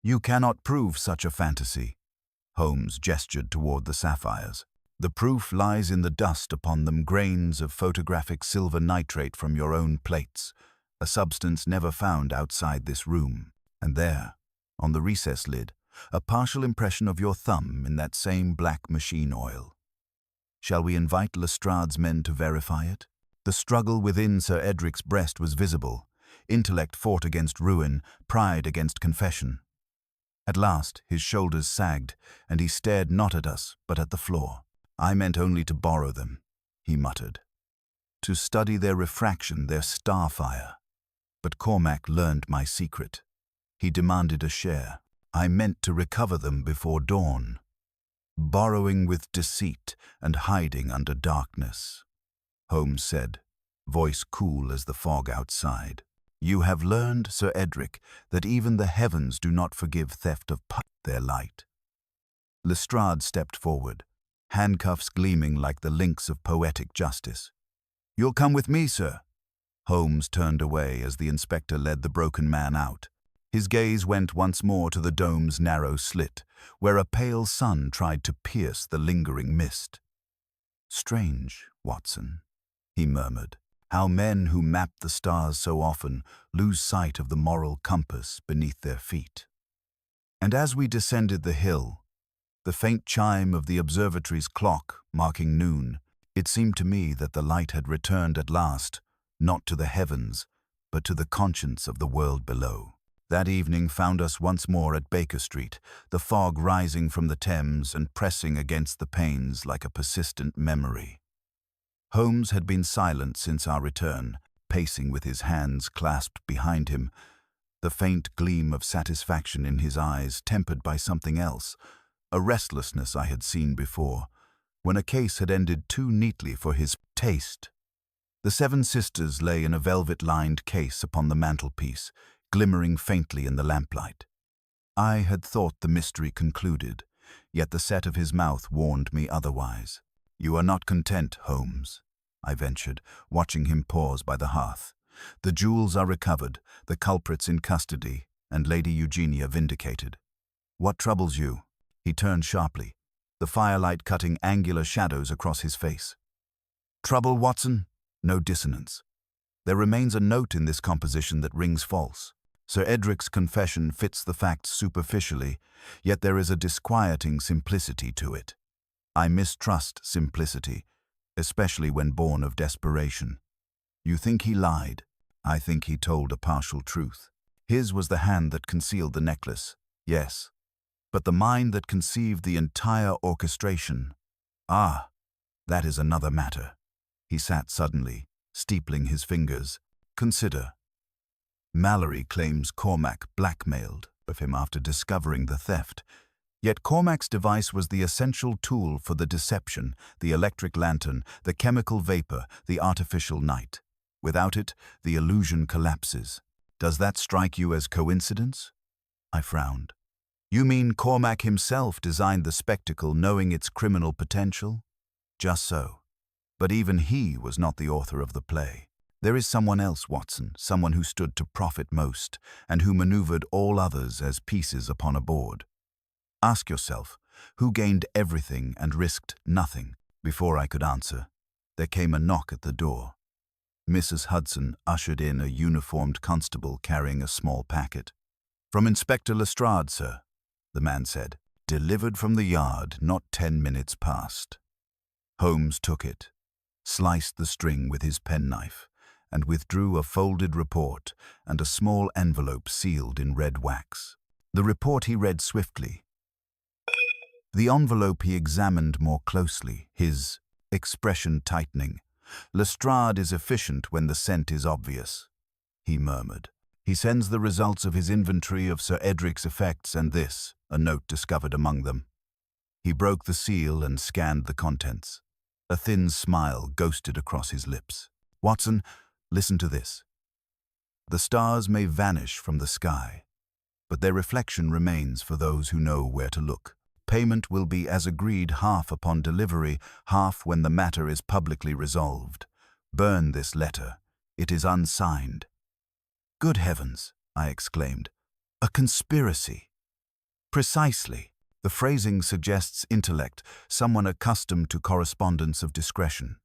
You cannot prove such a fantasy. Holmes gestured toward the sapphires. The proof lies in the dust upon them, grains of photographic silver nitrate from your own plates, a substance never found outside this room. And there, on the recess lid, a partial impression of your thumb in that same black machine oil. Shall we invite Lestrade's men to verify it? The struggle within Sir Edric's breast was visible. Intellect fought against ruin, pride against confession. At last, his shoulders sagged, and he stared not at us, but at the floor. I meant only to borrow them, he muttered. To study their refraction, their starfire. But Cormac learned my secret. He demanded a share. I meant to recover them before dawn. Borrowing with deceit and hiding under darkness. Holmes said, voice cool as the fog outside. You have learned, Sir Edric, that even the heavens do not forgive theft of their light. Lestrade stepped forward, handcuffs gleaming like the links of poetic justice. You'll come with me, sir. Holmes turned away as the inspector led the broken man out. His gaze went once more to the dome's narrow slit, where a pale sun tried to pierce the lingering mist. Strange, Watson, he murmured, how men who map the stars so often lose sight of the moral compass beneath their feet. And as we descended the hill, the faint chime of the observatory's clock marking noon, it seemed to me that the light had returned at last, not to the heavens, but to the conscience of the world below. That evening found us once more at Baker Street, the fog rising from the Thames and pressing against the panes like a persistent memory. Holmes had been silent since our return, pacing with his hands clasped behind him, the faint gleam of satisfaction in his eyes tempered by something else, a restlessness I had seen before, when a case had ended too neatly for his taste. The Seven Sisters lay in a velvet-lined case upon the mantelpiece, glimmering faintly in the lamplight. I had thought the mystery concluded, yet the set of his mouth warned me otherwise. You are not content, Holmes, I ventured, watching him pause by the hearth. The jewels are recovered, the culprits in custody, and Lady Eugenia vindicated. What troubles you? He turned sharply, the firelight cutting angular shadows across his face. Trouble, Watson? No dissonance. There remains a note in this composition that rings false. Sir Edric's confession fits the facts superficially, yet there is a disquieting simplicity to it. I mistrust simplicity, especially when born of desperation. You think he lied. I think he told a partial truth. His was the hand that concealed the necklace, yes, but the mind that conceived the entire orchestration. Ah, that is another matter. He sat suddenly, steepling his fingers. Consider. Mallory claims Cormac blackmailed of him after discovering the theft. Yet Cormac's device was the essential tool for the deception, the electric lantern, the chemical vapor, the artificial night. Without it, the illusion collapses. Does that strike you as coincidence? I frowned. You mean Cormac himself designed the spectacle knowing its criminal potential? Just so. But even he was not the author of the play. There is someone else, Watson, someone who stood to profit most, and who maneuvered all others as pieces upon a board. Ask yourself, who gained everything and risked nothing? Before I could answer, there came a knock at the door. Mrs. Hudson ushered in a uniformed constable carrying a small packet. From Inspector Lestrade, sir, the man said. Delivered from the yard not 10 minutes past. Holmes took it, sliced the string with his penknife, and withdrew a folded report and a small envelope sealed in red wax. The report he read swiftly. The envelope he examined more closely, his expression tightening. "Lestrade is efficient when the scent is obvious," he murmured. "He sends the results of his inventory of Sir Edric's effects and this, a note discovered among them." He broke the seal and scanned the contents. A thin smile ghosted across his lips. "Watson, listen to this. The stars may vanish from the sky, but their reflection remains for those who know where to look. Payment will be as agreed, half upon delivery, half when the matter is publicly resolved. Burn this letter. It is unsigned." "Good heavens," I exclaimed. "A conspiracy." "Precisely. The phrasing suggests intellect, someone accustomed to correspondence of discretion.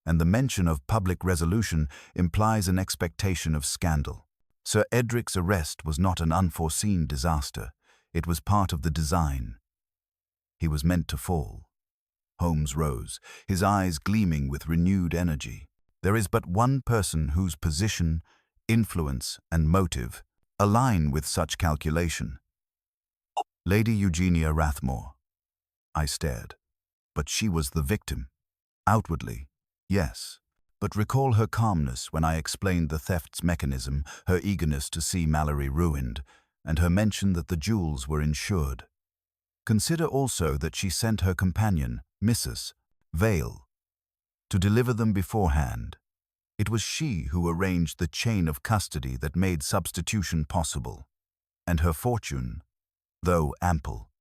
And the mention of public resolution implies an expectation of scandal. Sir Edric's arrest was not an unforeseen disaster. It was part of the design. He was meant to fall." Holmes rose, his eyes gleaming with renewed energy. "There is but one person whose position, influence, and motive align with such calculation. Lady Eugenia Rathmore." I stared. "But she was the victim." "Outwardly, yes. But recall her calmness when I explained the theft's mechanism, her eagerness to see Mallory ruined, and her mention that the jewels were insured. Consider also that she sent her companion, Mrs. Vale, to deliver them beforehand. It was she who arranged the chain of custody that made substitution possible. And her fortune, though ample,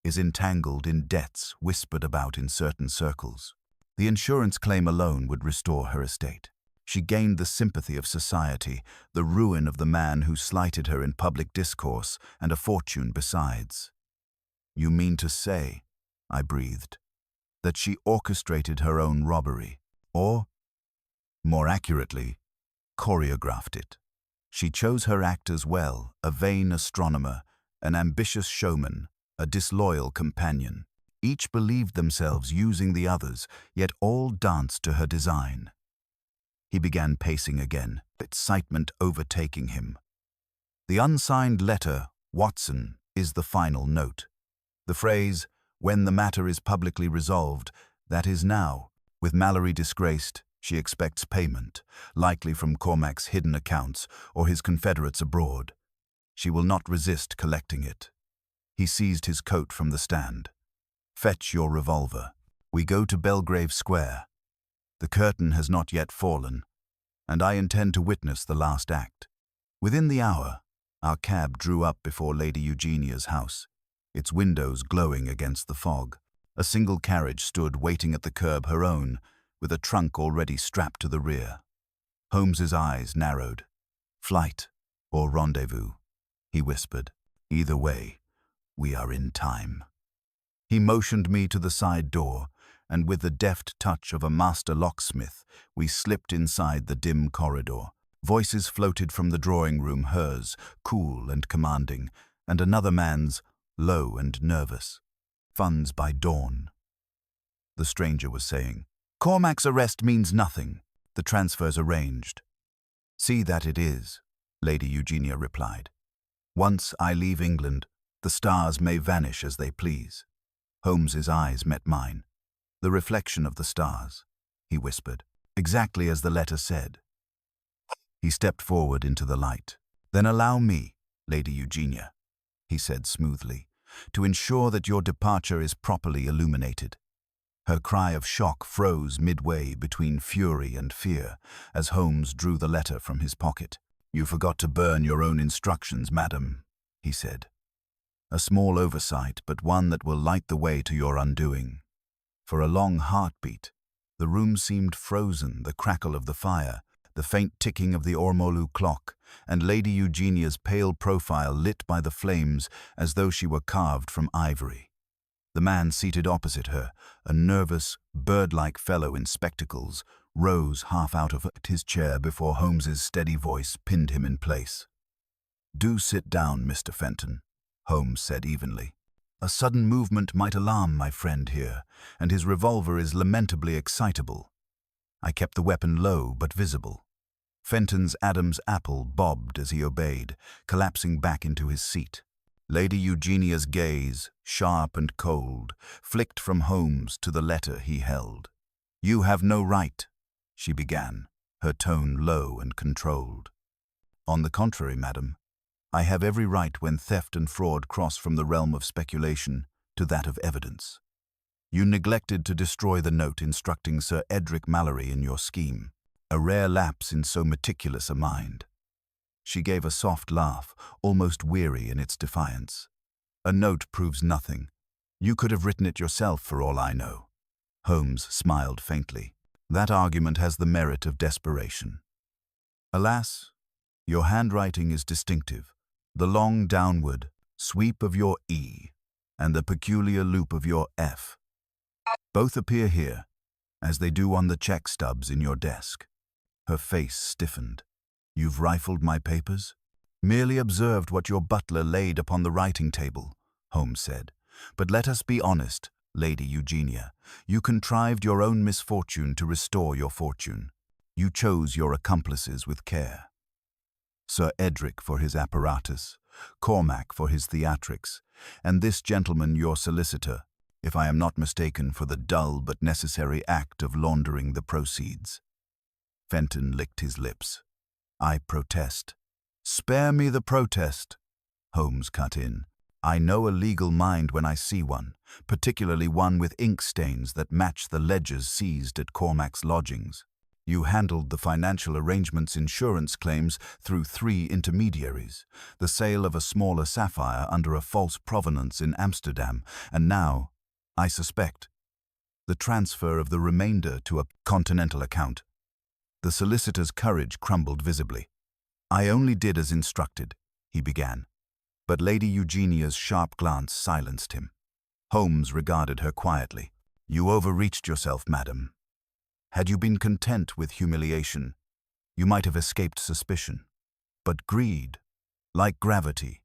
is entangled in debts whispered about in certain circles. The insurance claim alone would restore her estate. She gained the sympathy of society, the ruin of the man who slighted her in public discourse, and a fortune besides." "You mean to say," I breathed, "that she orchestrated her own robbery, or, more accurately, choreographed it. She chose her actors well, a vain astronomer, an ambitious showman, a disloyal companion. Each believed themselves using the others, yet all danced to her design." He began pacing again, excitement overtaking him. "The unsigned letter, Watson, is the final note. The phrase, 'when the matter is publicly resolved,' that is now. With Mallory disgraced, she expects payment, likely from Cormac's hidden accounts or his confederates abroad. She will not resist collecting it." He seized his coat from the stand. "Fetch your revolver. We go to Belgrave Square. The curtain has not yet fallen, and I intend to witness the last act." Within the hour, our cab drew up before Lady Eugenia's house, its windows glowing against the fog. A single carriage stood waiting at the curb, her own, with a trunk already strapped to the rear. Holmes's eyes narrowed. "Flight or rendezvous," he whispered. "Either way, we are in time." He motioned me to the side door, and with the deft touch of a master locksmith, we slipped inside the dim corridor. Voices floated from the drawing room, hers, cool and commanding, and another man's, low and nervous. "Funds by dawn," the stranger was saying. "Cormac's arrest means nothing. The transfer's arranged." "See that it is," Lady Eugenia replied. "Once I leave England, the stars may vanish as they please." Holmes's eyes met mine. "The reflection of the stars," he whispered, "exactly as the letter said." He stepped forward into the light. "Then allow me, Lady Eugenia," he said smoothly, "to ensure that your departure is properly illuminated." Her cry of shock froze midway between fury and fear as Holmes drew the letter from his pocket. "You forgot to burn your own instructions, madam," he said. "A small oversight, but one that will light the way to your undoing." For a long heartbeat, the room seemed frozen, the crackle of the fire, the faint ticking of the Ormolu clock, and Lady Eugenia's pale profile lit by the flames as though she were carved from ivory. The man seated opposite her, a nervous, bird-like fellow in spectacles, rose half out of his chair before Holmes's steady voice pinned him in place. "Do sit down, Mr. Fenton," Holmes said evenly. "A sudden movement might alarm my friend here, and his revolver is lamentably excitable." I kept the weapon low but visible. Fenton's Adam's apple bobbed as he obeyed, collapsing back into his seat. Lady Eugenia's gaze, sharp and cold, flicked from Holmes to the letter he held. "You have no right," she began, her tone low and controlled. "On the contrary, madam, I have every right when theft and fraud cross from the realm of speculation to that of evidence. You neglected to destroy the note instructing Sir Edric Mallory in your scheme, a rare lapse in so meticulous a mind." She gave a soft laugh, almost weary in its defiance. "A note proves nothing. You could have written it yourself for all I know." Holmes smiled faintly. "That argument has the merit of desperation. Alas, your handwriting is distinctive. The long downward sweep of your E and the peculiar loop of your F both appear here, as they do on the check stubs in your desk." Her face stiffened. "You've rifled my papers?" "Merely observed what your butler laid upon the writing table," Holmes said. "But let us be honest, Lady Eugenia. You contrived your own misfortune to restore your fortune. You chose your accomplices with care. Sir Edric for his apparatus, Cormac for his theatrics, and this gentleman your solicitor, if I am not mistaken, for the dull but necessary act of laundering the proceeds." Fenton licked his lips. "I protest." "Spare me the protest," Holmes cut in. "I know a legal mind when I see one, particularly one with ink stains that match the ledgers seized at Cormac's lodgings. You handled the financial arrangements insurance claims through 3 intermediaries, the sale of a smaller sapphire under a false provenance in Amsterdam, and now, I suspect, the transfer of the remainder to a continental account." The solicitor's courage crumbled visibly. "I only did as instructed," he began, but Lady Eugenia's sharp glance silenced him. Holmes regarded her quietly. "You overreached yourself, madam. Had you been content with humiliation, you might have escaped suspicion. But greed, like gravity,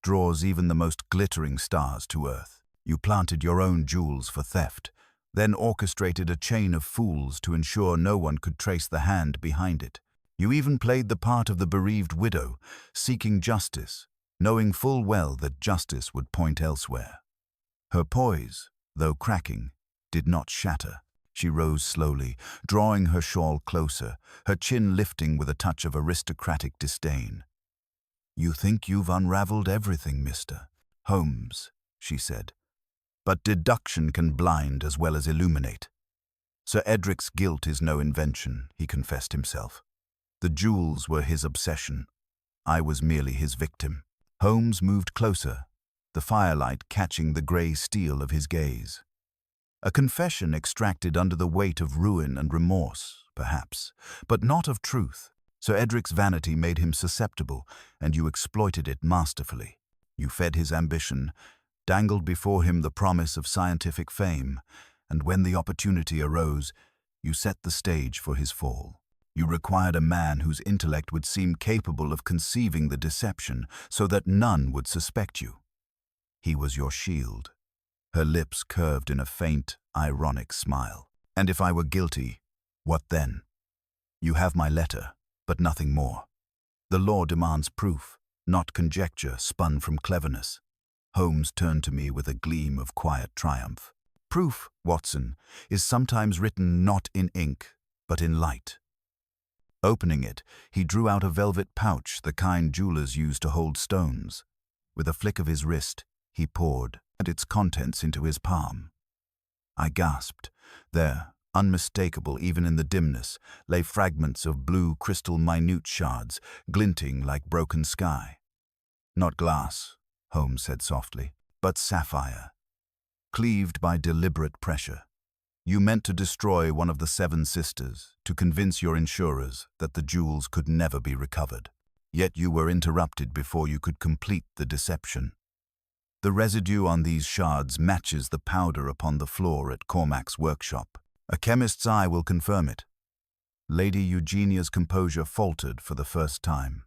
draws even the most glittering stars to earth. You planted your own jewels for theft, then orchestrated a chain of fools to ensure no one could trace the hand behind it. You even played the part of the bereaved widow, seeking justice, knowing full well that justice would point elsewhere." Her poise, though cracking, did not shatter. She rose slowly, drawing her shawl closer, her chin lifting with a touch of aristocratic disdain. "You think you've unraveled everything, Mr. Holmes," she said. "But deduction can blind as well as illuminate. Sir Edric's guilt is no invention," he confessed himself. "The jewels were his obsession. I was merely his victim." Holmes moved closer, the firelight catching the grey steel of his gaze. A confession extracted under the weight of ruin and remorse, perhaps, but not of truth. Sir Edric's vanity made him susceptible, and you exploited it masterfully. You fed his ambition, dangled before him the promise of scientific fame, and when the opportunity arose, you set the stage for his fall. You required a man whose intellect would seem capable of conceiving the deception so that none would suspect you. He was your shield. Her lips curved in a faint, ironic smile. "And if I were guilty, what then? You have my letter, but nothing more. The law demands proof, not conjecture spun from cleverness." Holmes turned to me with a gleam of quiet triumph. "Proof, Watson, is sometimes written not in ink, but in light." Opening it, he drew out a velvet pouch, the kind jewelers use to hold stones. With a flick of his wrist, he poured its contents into his palm. I gasped. There, unmistakable even in the dimness, lay fragments of blue crystal minute shards, glinting like broken sky. "Not glass," Holmes said softly, "but sapphire, cleaved by deliberate pressure. You meant to destroy one of the 7 sisters, to convince your insurers that the jewels could never be recovered. Yet you were interrupted before you could complete the deception. The residue on these shards matches the powder upon the floor at Cormac's workshop. A chemist's eye will confirm it." Lady Eugenia's composure faltered for the first time.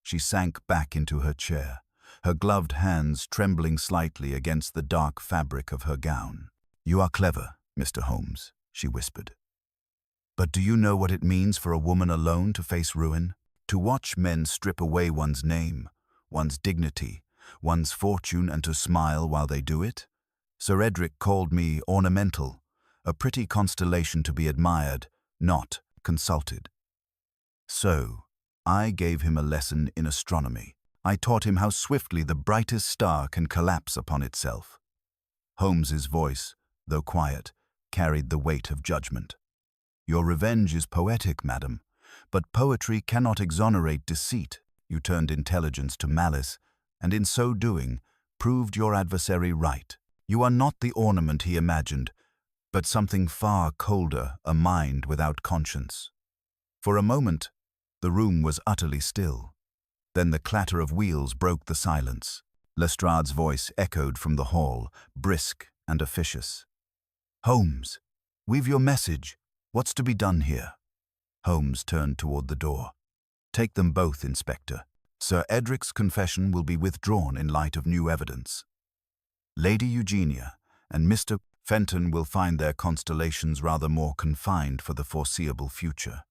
She sank back into her chair, her gloved hands trembling slightly against the dark fabric of her gown. "You are clever, Mr. Holmes," she whispered. But do you know what it means for a woman alone to face ruin? To watch men strip away one's name, one's dignity, one's fortune, and to smile while they do it? Sir Edric called me ornamental, a pretty constellation to be admired, not consulted. So, I gave him a lesson in astronomy. I taught him how swiftly the brightest star can collapse upon itself. Holmes's voice, though quiet, carried the weight of judgment. Your revenge is poetic, madam, but poetry cannot exonerate deceit. You turned intelligence to malice, and in so doing, proved your adversary right. You are not the ornament he imagined, but something far colder, a mind without conscience. For a moment, the room was utterly still. Then the clatter of wheels broke the silence. Lestrade's voice echoed from the hall, brisk and officious. "Holmes, we've your message. What's to be done here?" Holmes turned toward the door. "Take them both, Inspector. Sir Edric's confession will be withdrawn in light of new evidence. Lady Eugenia and Mr. Fenton will find their constellations rather more confined for the foreseeable future."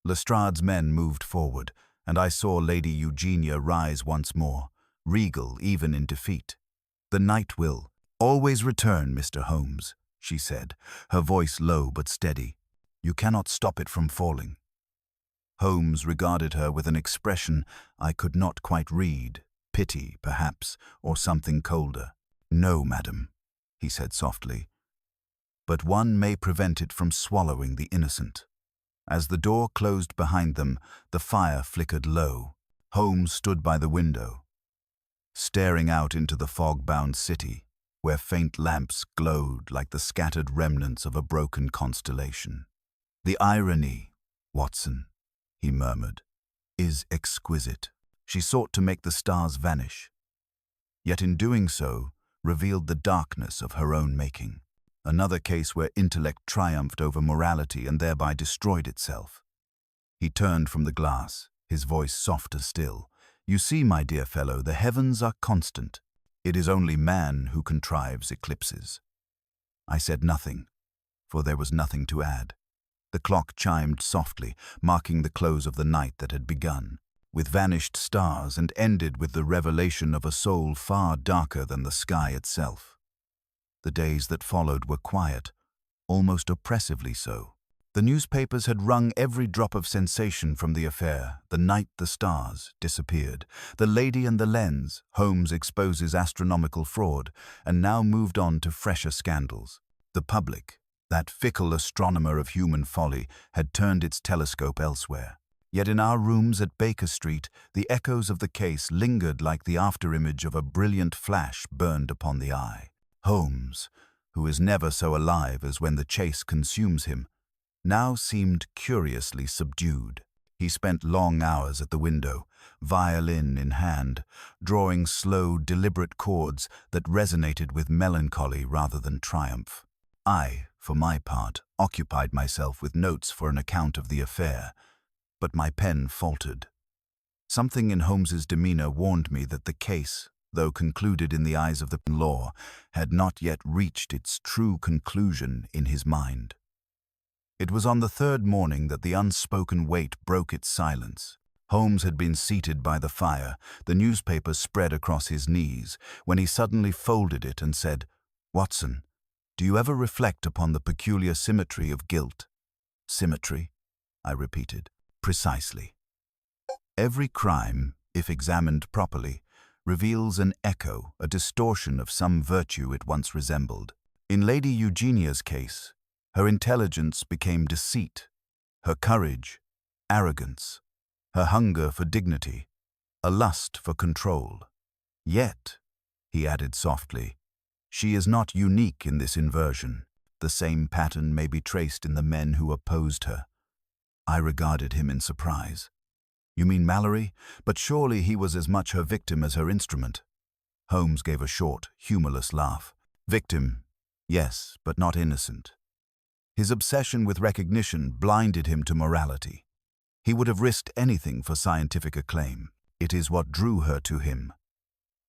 Lestrade's men moved forward, and I saw Lady Eugenia rise once more, regal even in defeat. "The night will always return, Mr. Holmes," she said, her voice low but steady. "You cannot stop it from falling." Holmes regarded her with an expression I could not quite read, pity, perhaps, or something colder. "No, madam," he said softly, "but one may prevent it from swallowing the innocent." As the door closed behind them, the fire flickered low. Holmes stood by the window, staring out into the fog-bound city, where faint lamps glowed like the scattered remnants of a broken constellation. "The irony, Watson," he murmured, "is exquisite." She sought to make the stars vanish, yet in doing so, revealed the darkness of her own making. Another case where intellect triumphed over morality and thereby destroyed itself. He turned from the glass, his voice softer still. "You see, my dear fellow, the heavens are constant. It is only man who contrives eclipses." I said nothing, for there was nothing to add. The clock chimed softly, marking the close of the night that had begun, with vanished stars, and ended with the revelation of a soul far darker than the sky itself. The days that followed were quiet, almost oppressively so. The newspapers had wrung every drop of sensation from the affair. The night the stars disappeared. The Lady and the Lens, Holmes exposes astronomical fraud, and now moved on to fresher scandals. The public, that fickle astronomer of human folly, had turned its telescope elsewhere. Yet in our rooms at Baker Street, the echoes of the case lingered like the afterimage of a brilliant flash burned upon the eye. Holmes, who is never so alive as when the chase consumes him, now seemed curiously subdued. He spent long hours at the window, violin in hand, drawing slow, deliberate chords that resonated with melancholy rather than triumph. I, for my part, occupied myself with notes for an account of the affair, but my pen faltered. Something in Holmes's demeanor warned me that the case, though concluded in the eyes of the law, had not yet reached its true conclusion in his mind. It was on the third morning that the unspoken wait broke its silence. Holmes had been seated by the fire, the newspaper spread across his knees, when he suddenly folded it and said, "Watson, do you ever reflect upon the peculiar symmetry of guilt?" "Symmetry?" I repeated. "Precisely. Every crime, if examined properly, reveals an echo, a distortion of some virtue it once resembled. In Lady Eugenia's case, her intelligence became deceit, her courage, arrogance, her hunger for dignity, a lust for control. Yet, he added softly, she is not unique in this inversion. The same pattern may be traced in the men who opposed her." I regarded him in surprise. "You mean Mallory? But surely he was as much her victim as her instrument." Holmes gave a short, humorless laugh. "Victim, yes, but not innocent. His obsession with recognition blinded him to morality. He would have risked anything for scientific acclaim. It is what drew her to him.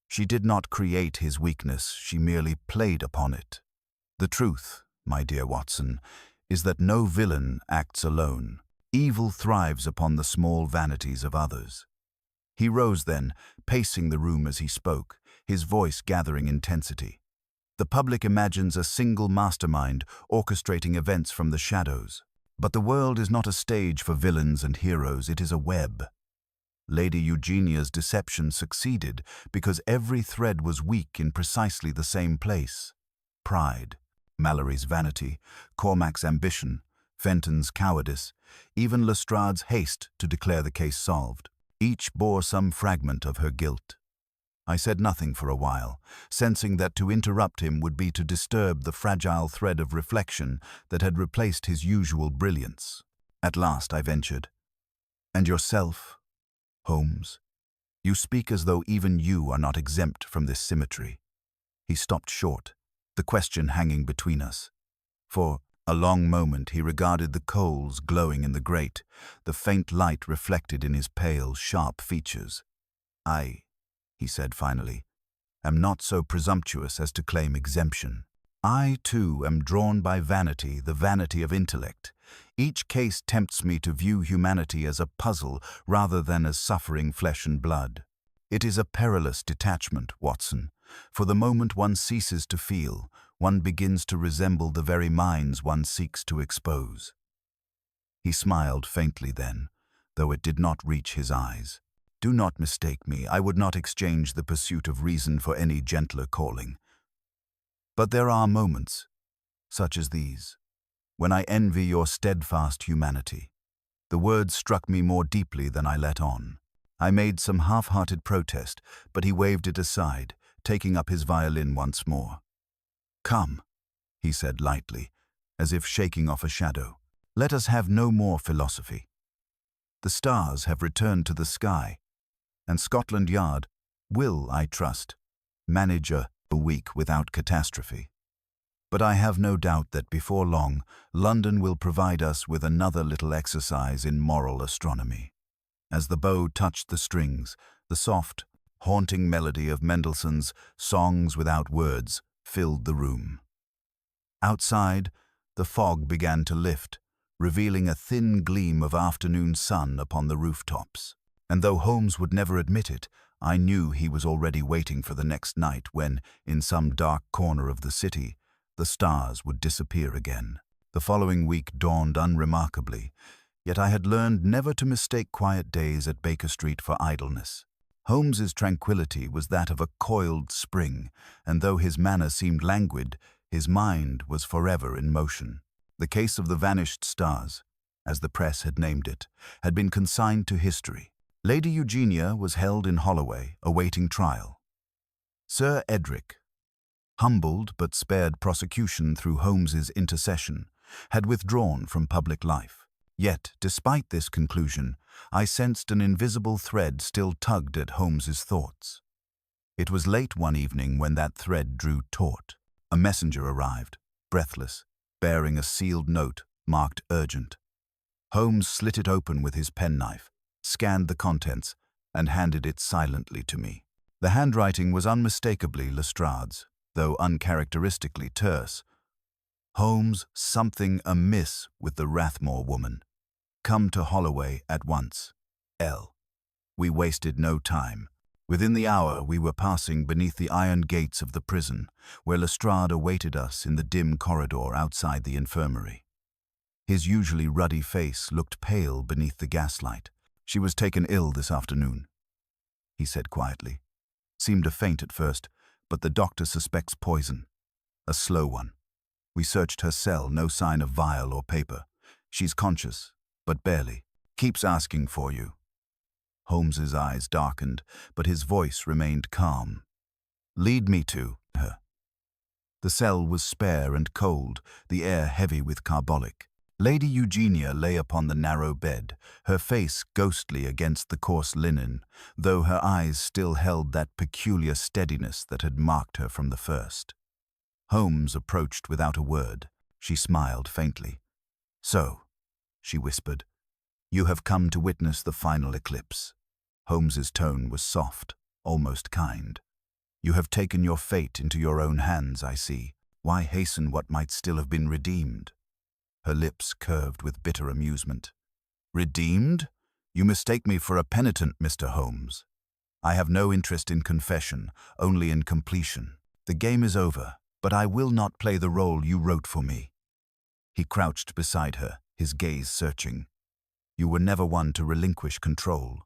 She did not create his weakness, she merely played upon it. The truth, my dear Watson, is that no villain acts alone. Evil thrives upon the small vanities of others. He rose then, pacing the room as he spoke, his voice gathering intensity. The public imagines a single mastermind orchestrating events from the shadows. But the world is not a stage for villains and heroes, it is a web. Lady Eugenia's deception succeeded because every thread was weak in precisely the same place. Pride, Mallory's vanity, Cormac's ambition, Fenton's cowardice, even Lestrade's haste to declare the case solved. Each bore some fragment of her guilt. I said nothing for a while, sensing that to interrupt him would be to disturb the fragile thread of reflection that had replaced his usual brilliance. At last I ventured. "And yourself, Holmes? You speak as though even you are not exempt from this symmetry." He stopped short, the question hanging between us. For a long moment he regarded the coals glowing in the grate, the faint light reflected in his pale, sharp features. "I," he said finally, "am not so presumptuous as to claim exemption. I, too, am drawn by vanity, the vanity of intellect. Each case tempts me to view humanity as a puzzle rather than as suffering flesh and blood. It is a perilous detachment, Watson, for the moment one ceases to feel, one begins to resemble the very minds one seeks to expose." He smiled faintly then, though it did not reach his eyes. "Do not mistake me, I would not exchange the pursuit of reason for any gentler calling. But there are moments, such as these, when I envy your steadfast humanity." The words struck me more deeply than I let on. I made some half-hearted protest, but he waved it aside, taking up his violin once more. "Come," he said lightly, as if shaking off a shadow. "Let us have no more philosophy. The stars have returned to the sky, and Scotland Yard will, I trust, manage a week without catastrophe. But I have no doubt that before long, London will provide us with another little exercise in moral astronomy." As the bow touched the strings, the soft, haunting melody of Mendelssohn's Songs Without Words filled the room. Outside, the fog began to lift, revealing a thin gleam of afternoon sun upon the rooftops. And though Holmes would never admit it, I knew he was already waiting for the next night when, in some dark corner of the city, the stars would disappear again. The following week dawned unremarkably, yet I had learned never to mistake quiet days at Baker Street for idleness. Holmes's tranquility was that of a coiled spring, and though his manner seemed languid, his mind was forever in motion. The case of the vanished stars, as the press had named it, had been consigned to history. Lady Eugenia was held in Holloway, awaiting trial. Sir Edric, humbled but spared prosecution through Holmes's intercession, had withdrawn from public life. Yet, despite this conclusion, I sensed an invisible thread still tugged at Holmes's thoughts. It was late one evening when that thread drew taut. A messenger arrived, breathless, bearing a sealed note marked urgent. Holmes slit it open with his penknife, scanned the contents, and handed it silently to me. The handwriting was unmistakably Lestrade's, though uncharacteristically terse. "Holmes, something amiss with the Rathmore woman. Come to Holloway at once. L." We wasted no time. Within the hour we were passing beneath the iron gates of the prison, where Lestrade awaited us in the dim corridor outside the infirmary. His usually ruddy face looked pale beneath the gaslight. "She was taken ill this afternoon," he said quietly. "Seemed a faint at first, but the doctor suspects poison. A slow one. We searched her cell, no sign of vial or paper. She's conscious, but barely. Keeps asking for you." Holmes's eyes darkened, but his voice remained calm. "Lead me to her." The cell was spare and cold, the air heavy with carbolic. Lady Eugenia lay upon the narrow bed, her face ghostly against the coarse linen, though her eyes still held that peculiar steadiness that had marked her from the first. Holmes approached without a word. She smiled faintly. "So," she whispered, "you have come to witness the final eclipse." Holmes's tone was soft, almost kind. "You have taken your fate into your own hands, I see. Why hasten what might still have been redeemed?" her lips curved with bitter amusement. Redeemed? You mistake me for a penitent, Mr. Holmes. I have no interest in confession, only in completion. The game is over, but I will not play the role you wrote for me. He crouched beside her, his gaze searching. You were never one to relinquish control.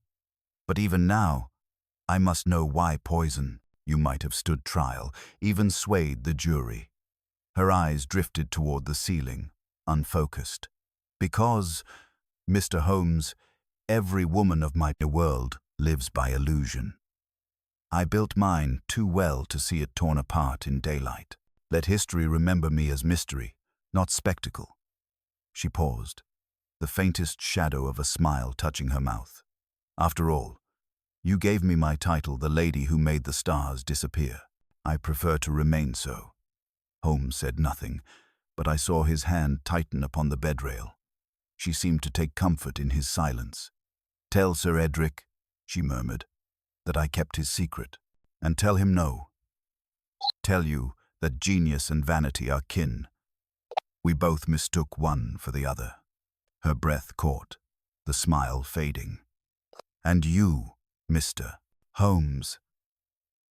But even now, I must know why poison. You might have stood trial, even swayed the jury. Her eyes drifted toward the ceiling, unfocused. Because, Mr. Holmes, every woman of my world lives by illusion. I built mine too well to see it torn apart in daylight. Let history remember me as mystery, not spectacle. She paused, the faintest shadow of a smile touching her mouth. After all, you gave me my title, the lady who made the stars disappear. I prefer to remain so. Holmes said nothing, but I saw his hand tighten upon the bedrail. She seemed to take comfort in his silence. Tell Sir Edric, she murmured, that I kept his secret, and tell him no. Tell you that genius and vanity are kin. We both mistook one for the other. Her breath caught, the smile fading. And you, Mr. Holmes,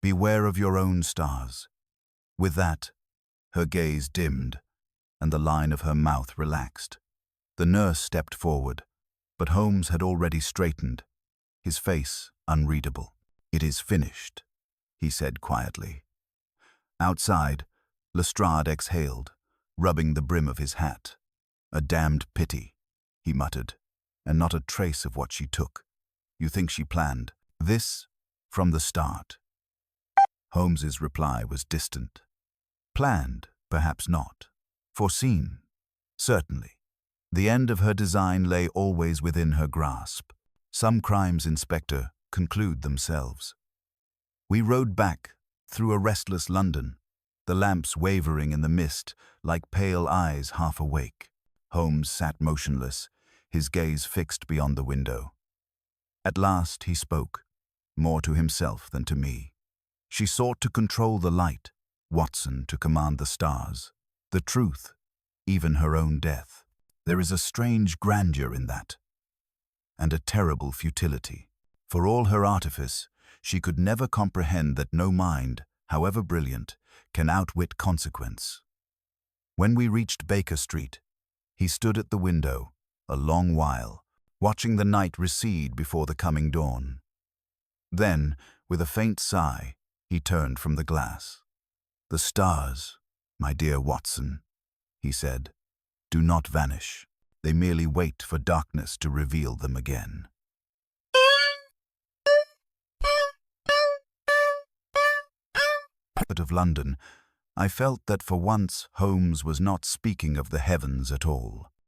beware of your own stars. With that, her gaze dimmed, and the line of her mouth relaxed. The nurse stepped forward, but Holmes had already straightened, his face unreadable. It is finished, he said quietly. Outside, Lestrade exhaled, rubbing the brim of his hat. A damned pity, he muttered, and not a trace of what she took. You think she planned this from the start? Holmes's reply was distant. Planned, perhaps not. Foreseen, certainly. The end of her design lay always within her grasp. Some crimes, Inspector, conclude themselves. We rode back through a restless London, the lamps wavering in the mist like pale eyes half awake. Holmes sat motionless, his gaze fixed beyond the window. At last he spoke, more to himself than to me. She sought to control the light, Watson to command the stars. The truth, even her own death. There is a strange grandeur in that, and a terrible futility. For all her artifice, she could never comprehend that no mind, however brilliant, can outwit consequence. When we reached Baker Street, he stood at the window, a long while, watching the night recede before the coming dawn. Then, with a faint sigh, he turned from the glass. The stars, my dear Watson, he said, do not vanish. They merely wait for darkness to reveal them again. Of London, I felt that for once Holmes was not speaking of the heavens at all.